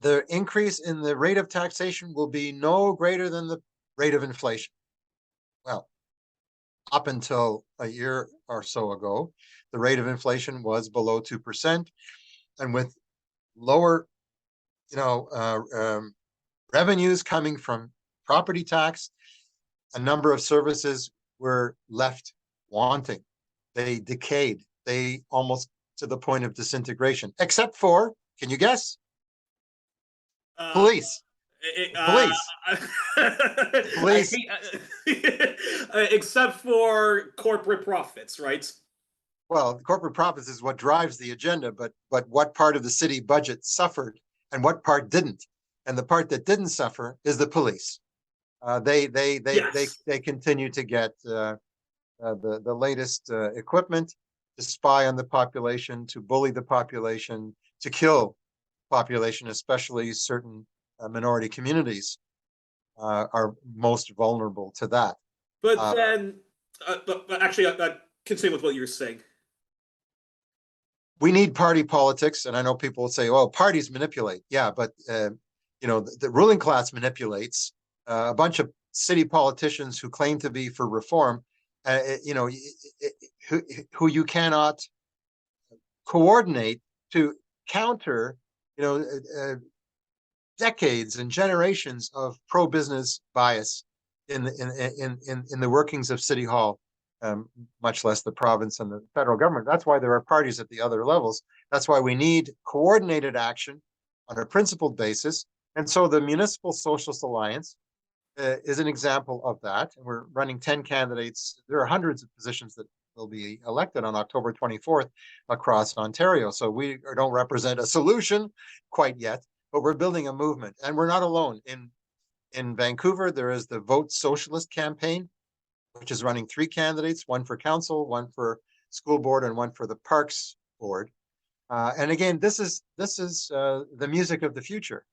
the increase in the rate of taxation will be no greater than the rate of inflation. Well, up until a year or so ago, the rate of inflation was below 2%. And with lower, revenues coming from property tax, a number of services were left wanting. They decayed. They almost to the point of disintegration, except for, can you guess? Police. Police. Police. Except for corporate profits, right? Well, corporate profits is what drives the agenda, but what part of the city budget suffered and what part didn't? And the part that didn't suffer is the police. They continue to get the latest equipment to spy on the population, to bully the population, to kill population, especially certain minority communities are most vulnerable to that. But then, but actually, continue with what you were saying. We need party politics, and I know people will say, "Well, parties manipulate." Yeah, but the ruling class manipulates. A bunch of city politicians who claim to be for reform, who you cannot coordinate to counter, decades and generations of pro-business bias in the workings of City Hall, much less the province and the federal government. That's why there are parties at the other levels. That's why we need coordinated action on a principled basis. And so the Municipal Socialist Alliance is an example of that. And we're running 10 candidates. There are hundreds of positions that will be elected on October 24th across Ontario. So we don't represent a solution quite yet, but we're building a movement. And we're not alone. In Vancouver, there is the Vote Socialist campaign, which is running 3 candidates, one for council, one for school board, and one for the parks board. And again, this is the music of the future.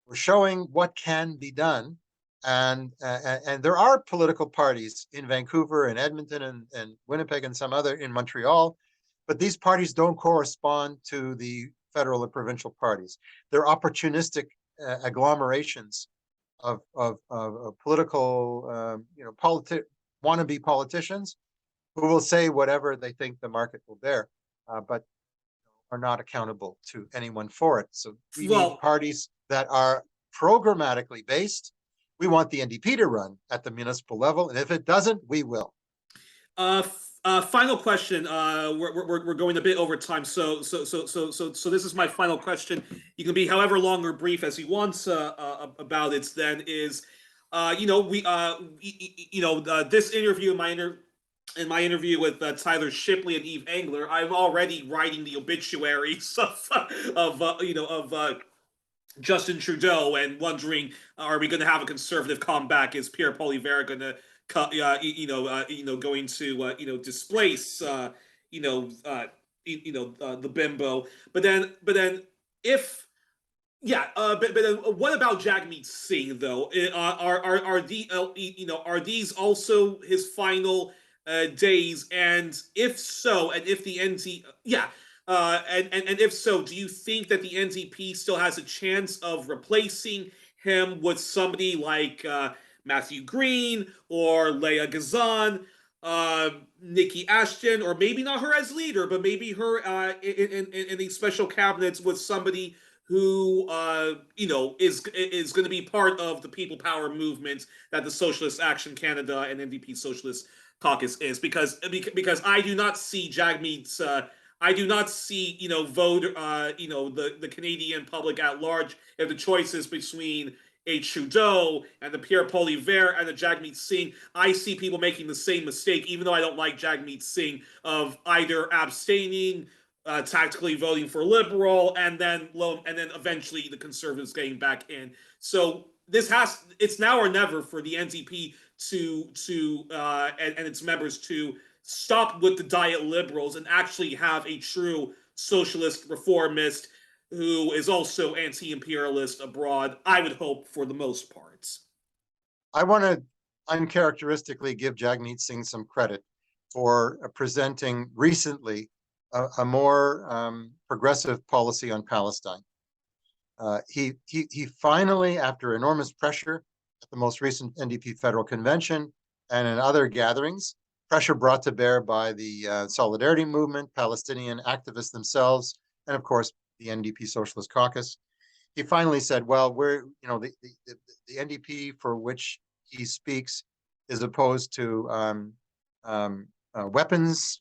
We're showing what can be done. And there are political parties in Vancouver and Edmonton and Winnipeg and some other in Montreal but these parties don't correspond to the federal or provincial parties. They're opportunistic agglomerations of political, wannabe politicians who will say whatever they think the market will bear, but are not accountable to anyone for it. So we need parties that are programmatically based. We want the NDP to run at the municipal level, and if it doesn't, we will. Final question. We're going a bit over time, so this is my final question. You can be however long or brief as you want about it. Then is, this interview, in my interview with Tyler Shipley and Eve Engler, I'm already writing the obituaries of Justin Trudeau and wondering, are we going to have a conservative comeback? Is Pierre Poliveire going to, going to displace, the bimbo? But then, if but then what about Jagmeet Singh though? Are these also his final days? And if so, and if the NDP, and if so, do you think that the NDP still has a chance of replacing him with somebody like Matthew Green or Leah Gazan, Nikki Ashton, or maybe not her as leader, but maybe her in these special cabinets with somebody who is going to be part of the people power movement that the Socialist Action Canada and NDP Socialist Caucus is? Because I do not see Jagmeet's I do not see the Canadian public at large, if the choice is between a Trudeau and the Pierre Poliveire and the Jagmeet Singh. I see people making the same mistake, even though I don't like Jagmeet Singh, of either abstaining, tactically voting for Liberal, and then eventually the Conservatives getting back in. So it's now or never for the NDP and its members to stop with the diet Liberals and actually have a true socialist reformist who is also anti-imperialist abroad, I would hope, for the most part. I want to uncharacteristically give Jagmeet Singh some credit for presenting recently a more progressive policy on Palestine. He finally, after enormous pressure at the most recent NDP federal convention and in other gatherings, pressure brought to bear by the Solidarity Movement, Palestinian activists themselves, and of course the NDP Socialist Caucus, he finally said, "Well, the NDP for which he speaks is opposed to weapons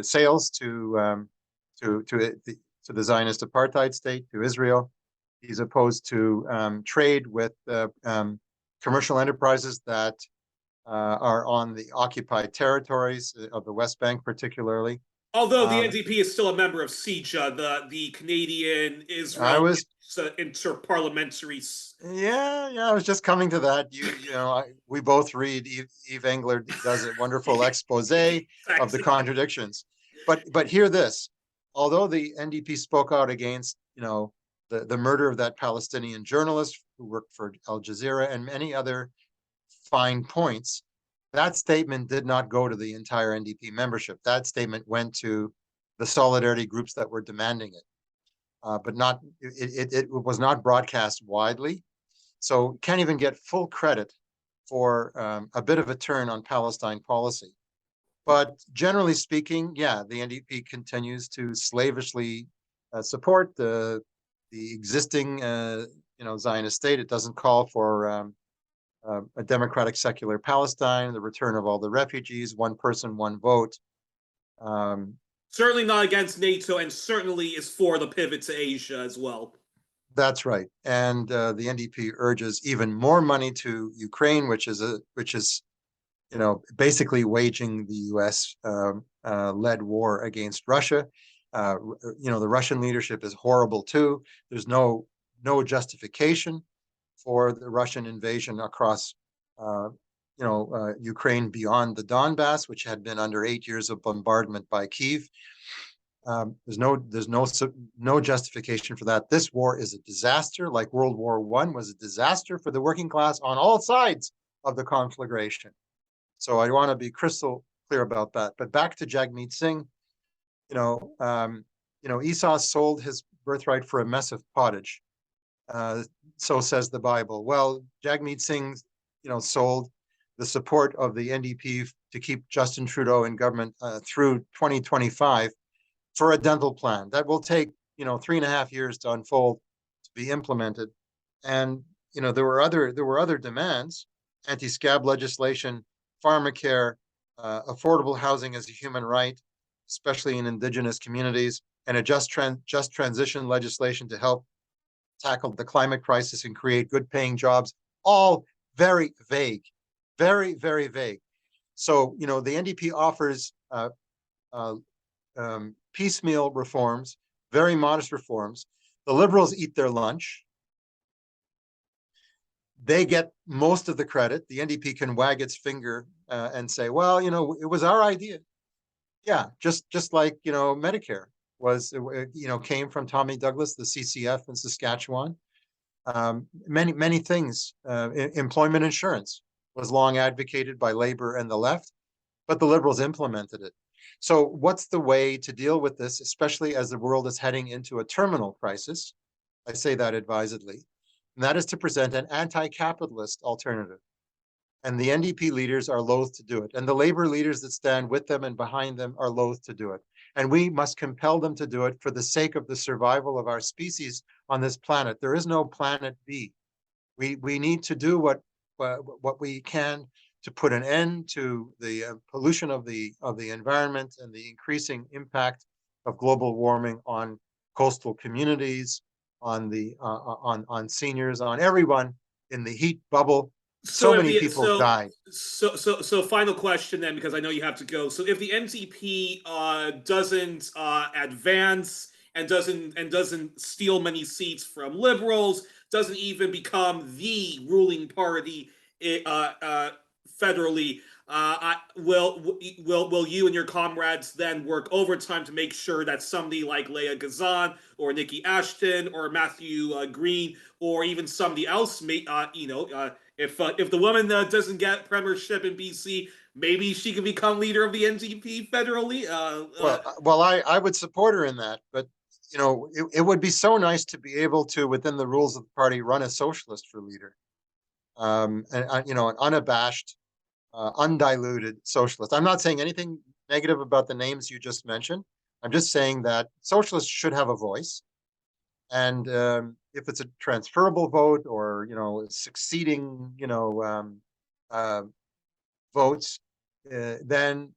sales to the Zionist apartheid state, to Israel. He's opposed to trade with commercial enterprises that are on the occupied territories of the West Bank, particularly." Although the NDP is still a member of CIJA, the Canadian Israel Interparliamentary. Yeah, I was just coming to that. We both read. Eve Engler does a wonderful expose of the contradictions. But hear this: although the NDP spoke out against the murder of that Palestinian journalist who worked for Al Jazeera and many other fine points, that statement did not go to the entire NDP membership. That statement went to the solidarity groups that were demanding it, but it was not broadcast widely. So can't even get full credit for a bit of a turn on Palestine policy. But generally speaking, the NDP continues to slavishly support the existing Zionist state. It doesn't call for a democratic secular Palestine, the return of all the refugees, one person, one vote. Certainly not against NATO, and certainly is for the pivot to Asia as well. That's right. And the NDP urges even more money to Ukraine, which is basically waging the U.S. led war against Russia. The Russian leadership is horrible too. There's no justification for the Russian invasion across, Ukraine beyond the Donbass, which had been under 8 years of bombardment by Kyiv. There's no justification for that. This war is a disaster, like World War I was a disaster for the working class on all sides of the conflagration. So I want to be crystal clear about that. But back to Jagmeet Singh. Esau sold his birthright for a mess of pottage. So says the Bible. Well, Jagmeet Singh, sold the support of the NDP to keep Justin Trudeau in government through 2025 for a dental plan that will take 3.5 years to unfold, to be implemented. And there were other demands: anti-scab legislation, pharmacare, affordable housing as a human right, especially in Indigenous communities, and a just transition legislation to help tackle the climate crisis and create good paying jobs. All very vague, very, very vague. So, the NDP offers piecemeal reforms, very modest reforms. The Liberals eat their lunch. They get most of the credit. The NDP can wag its finger and say, well, it was our idea. Yeah, just like, Medicare was, came from Tommy Douglas, the CCF in Saskatchewan. Many things. Employment insurance was long advocated by Labor and the left, but the Liberals implemented it. So what's the way to deal with this, especially as the world is heading into a terminal crisis? I say that advisedly. And that is to present an anti-capitalist alternative. And the NDP leaders are loath to do it. And the Labor leaders that stand with them and behind them are loath to do it. And we must compel them to do it for the sake of the survival of our species on this planet. There is no planet B. We need to do what we can to put an end to the pollution of the environment and the increasing impact of global warming on coastal communities, on seniors, on everyone in the heat bubble. So many people died. So final question then, because I know you have to go. So if the NDP doesn't advance and doesn't steal many seats from Liberals, doesn't even become the ruling party federally, will you and your comrades then work overtime to make sure that somebody like Leah Gazan or Nikki Ashton or Matthew Green or even somebody else may if the woman doesn't get premiership in BC, maybe she can become leader of the NDP federally? Well, I would support her in that, but it would be so nice to be able to, within the rules of the party, run a socialist for leader, and an unabashed, undiluted socialist. I'm not saying anything negative about the names you just mentioned. I'm just saying that socialists should have a voice, and if it's a transferable vote or succeeding votes, then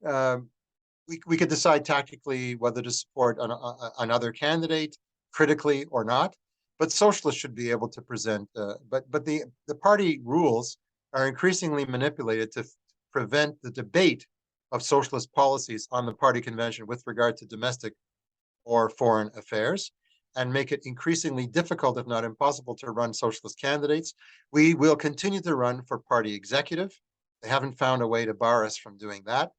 we could decide tactically whether to support another candidate critically or not. But socialists should be able to present. But the party rules are increasingly manipulated to prevent the debate of socialist policies on the party convention with regard to domestic or foreign affairs, and make it increasingly difficult, if not impossible, to run socialist candidates. We will continue to run for party executive. They haven't found a way to bar us from doing that.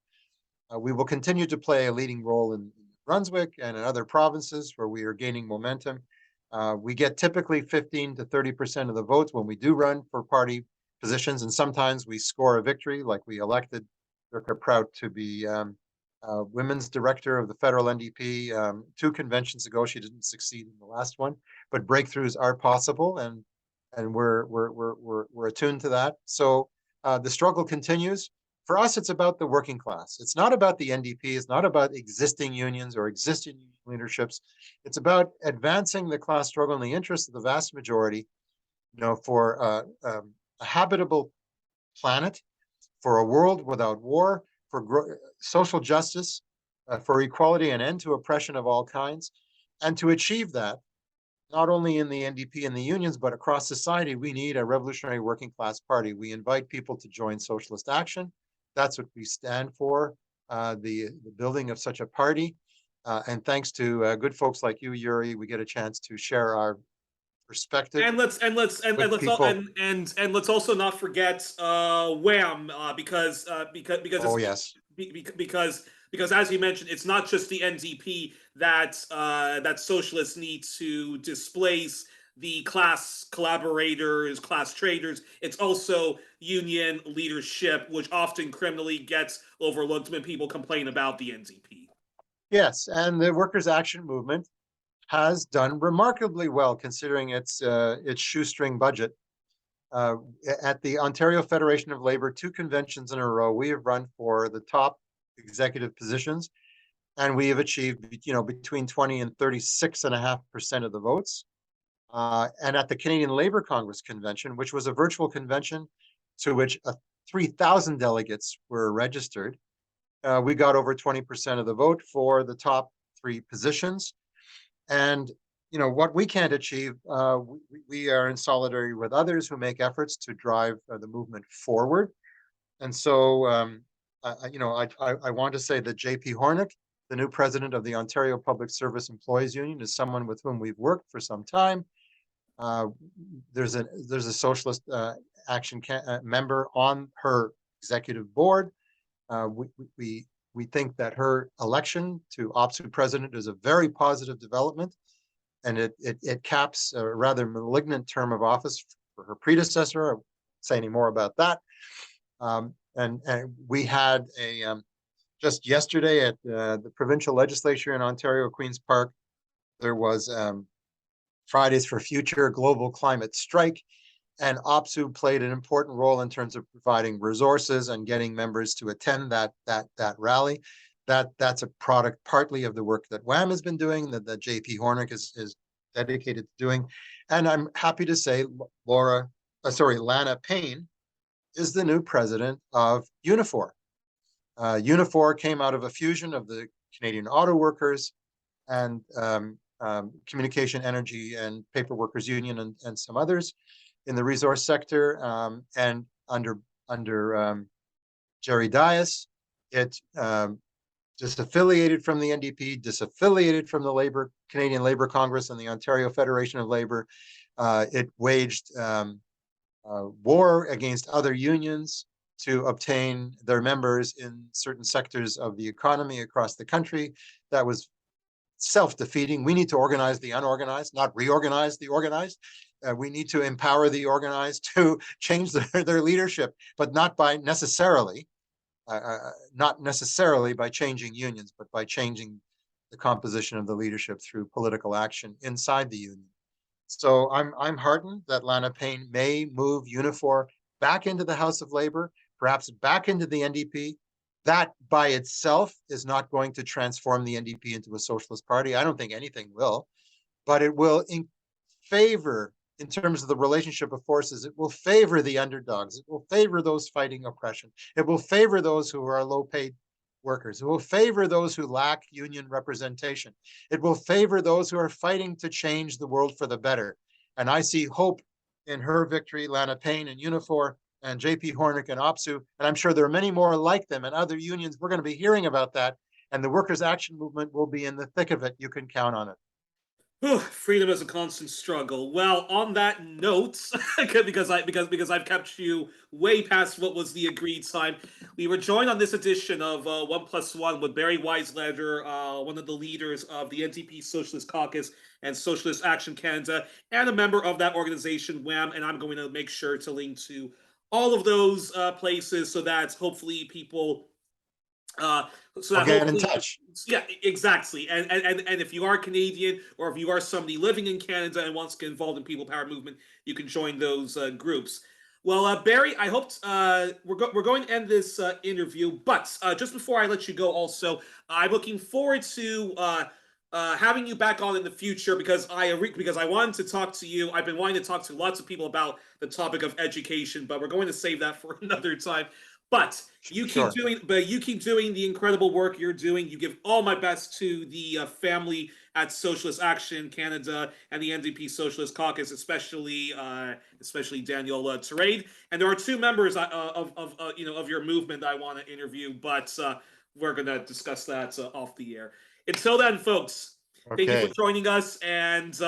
We will continue to play a leading role in Brunswick and in other provinces where we are gaining momentum. We get typically 15 to 30% of the votes when we do run for party positions, and sometimes we score a victory, like we elected Dirka Prout to be women's director of the federal NDP 2 conventions ago. She didn't succeed in the last one, but breakthroughs are possible, and we're attuned to that. So the struggle continues. For us, it's about the working class. It's not about the NDP. It's not about existing unions or existing union leaderships. It's about advancing the class struggle in the interest of the vast majority, for a habitable planet, for a world without war, for social justice, for equality and end to oppression of all kinds. And to achieve that, not only in the NDP and the unions, but across society, we need a revolutionary working class party. We invite people to join Socialist Action. That's what we stand for, the building of such a party. And thanks to good folks like you, Youri, we get a chance to share our perspective. And let's also not forget Wham, because oh yes, because as you mentioned, it's not just the NDP that socialists need to displace the class collaborators, class traders. It's also union leadership, which often criminally gets overlooked when people complain about the NDP. Yes, and the Workers' Action Movement has done remarkably well considering its shoestring budget. At the Ontario Federation of Labor, 2 conventions in a row, we have run for the top executive positions, and we have achieved, between 20 and 36.5% of the votes. And at the Canadian Labor Congress convention, which was a virtual convention to which 3,000 delegates were registered, we got over 20% of the vote for the top 3 positions. And what we can't achieve, we are in solidarity with others who make efforts to drive the movement forward. And so, I want to say that J.P. Hornick, the new president of the Ontario Public Service Employees Union, is someone with whom we've worked for some time. There's a Socialist Action member on her executive board. We think that her election to OPSU president is a very positive development, and it caps a rather malignant term of office for her predecessor. I won't say any more about that. And we had just yesterday at the provincial legislature in Ontario, Queen's Park, there was Fridays for Future global climate strike, and OPSU played an important role in terms of providing resources and getting members to attend that rally. That's a product partly of the work that WAM has been doing, that J.P. Hornick is dedicated to doing. And I'm happy to say Lana Payne is the new president of Unifor. Unifor came out of a fusion of the Canadian Auto Workers and Communication, Energy, and Paper Workers Union and some others in the resource sector. And under Jerry Dias, it disaffiliated from the NDP, disaffiliated from the Canadian Labour Congress and the Ontario Federation of Labour. It waged war against other unions to obtain their members in certain sectors of the economy across the country. That was self-defeating. We need to organize the unorganized, not reorganize the organized. We need to empower the organized to change their leadership, but not necessarily by changing unions, but by changing the composition of the leadership through political action inside the union. So I'm heartened that Lana Payne may move Unifor back into the House of Labor, perhaps back into the NDP. That by itself is not going to transform the NDP into a socialist party. I don't think anything will, but it will favor, in terms of the relationship of forces, it will favor the underdogs. It will favor those fighting oppression. It will favor those who are low-paid workers. It will favor those who lack union representation. It will favor those who are fighting to change the world for the better. And I see hope in her victory, Lana Payne and Unifor, and J.P. Hornick and OPSU, and I'm sure there are many more like them and other unions. We're going to be hearing about that, and the Workers' Action Movement will be in the thick of it. You can count on it. Freedom is a constant struggle. Well, on that note, because I've kept you way past what was the agreed time, we were joined on this edition of 1+1 with Barry Weisleder, one of the leaders of the NDP Socialist Caucus and Socialist Action Canada, and a member of that organization, WAM. And I'm going to make sure to link to all of those places so that hopefully people. So that get in touch. Yeah, exactly. And if you are Canadian or if you are somebody living in Canada and wants to get involved in People Power movement, you can join those groups. Well, Barry, I hope we're going to end this interview, but just before I let you go, also, I'm looking forward to having you back on in the future because I wanted to talk to you. I've been wanting to talk to lots of people about the topic of education, but we're going to save that for another time. But you keep doing the incredible work you're doing. You give all my best to the family at Socialist Action Canada and the NDP Socialist Caucus, especially Daniel Terade. And there are 2 members of your movement that I want to interview, but we're going to discuss that off the air. Until then, folks, thank you for joining us, and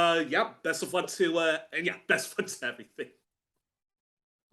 best of luck to everything.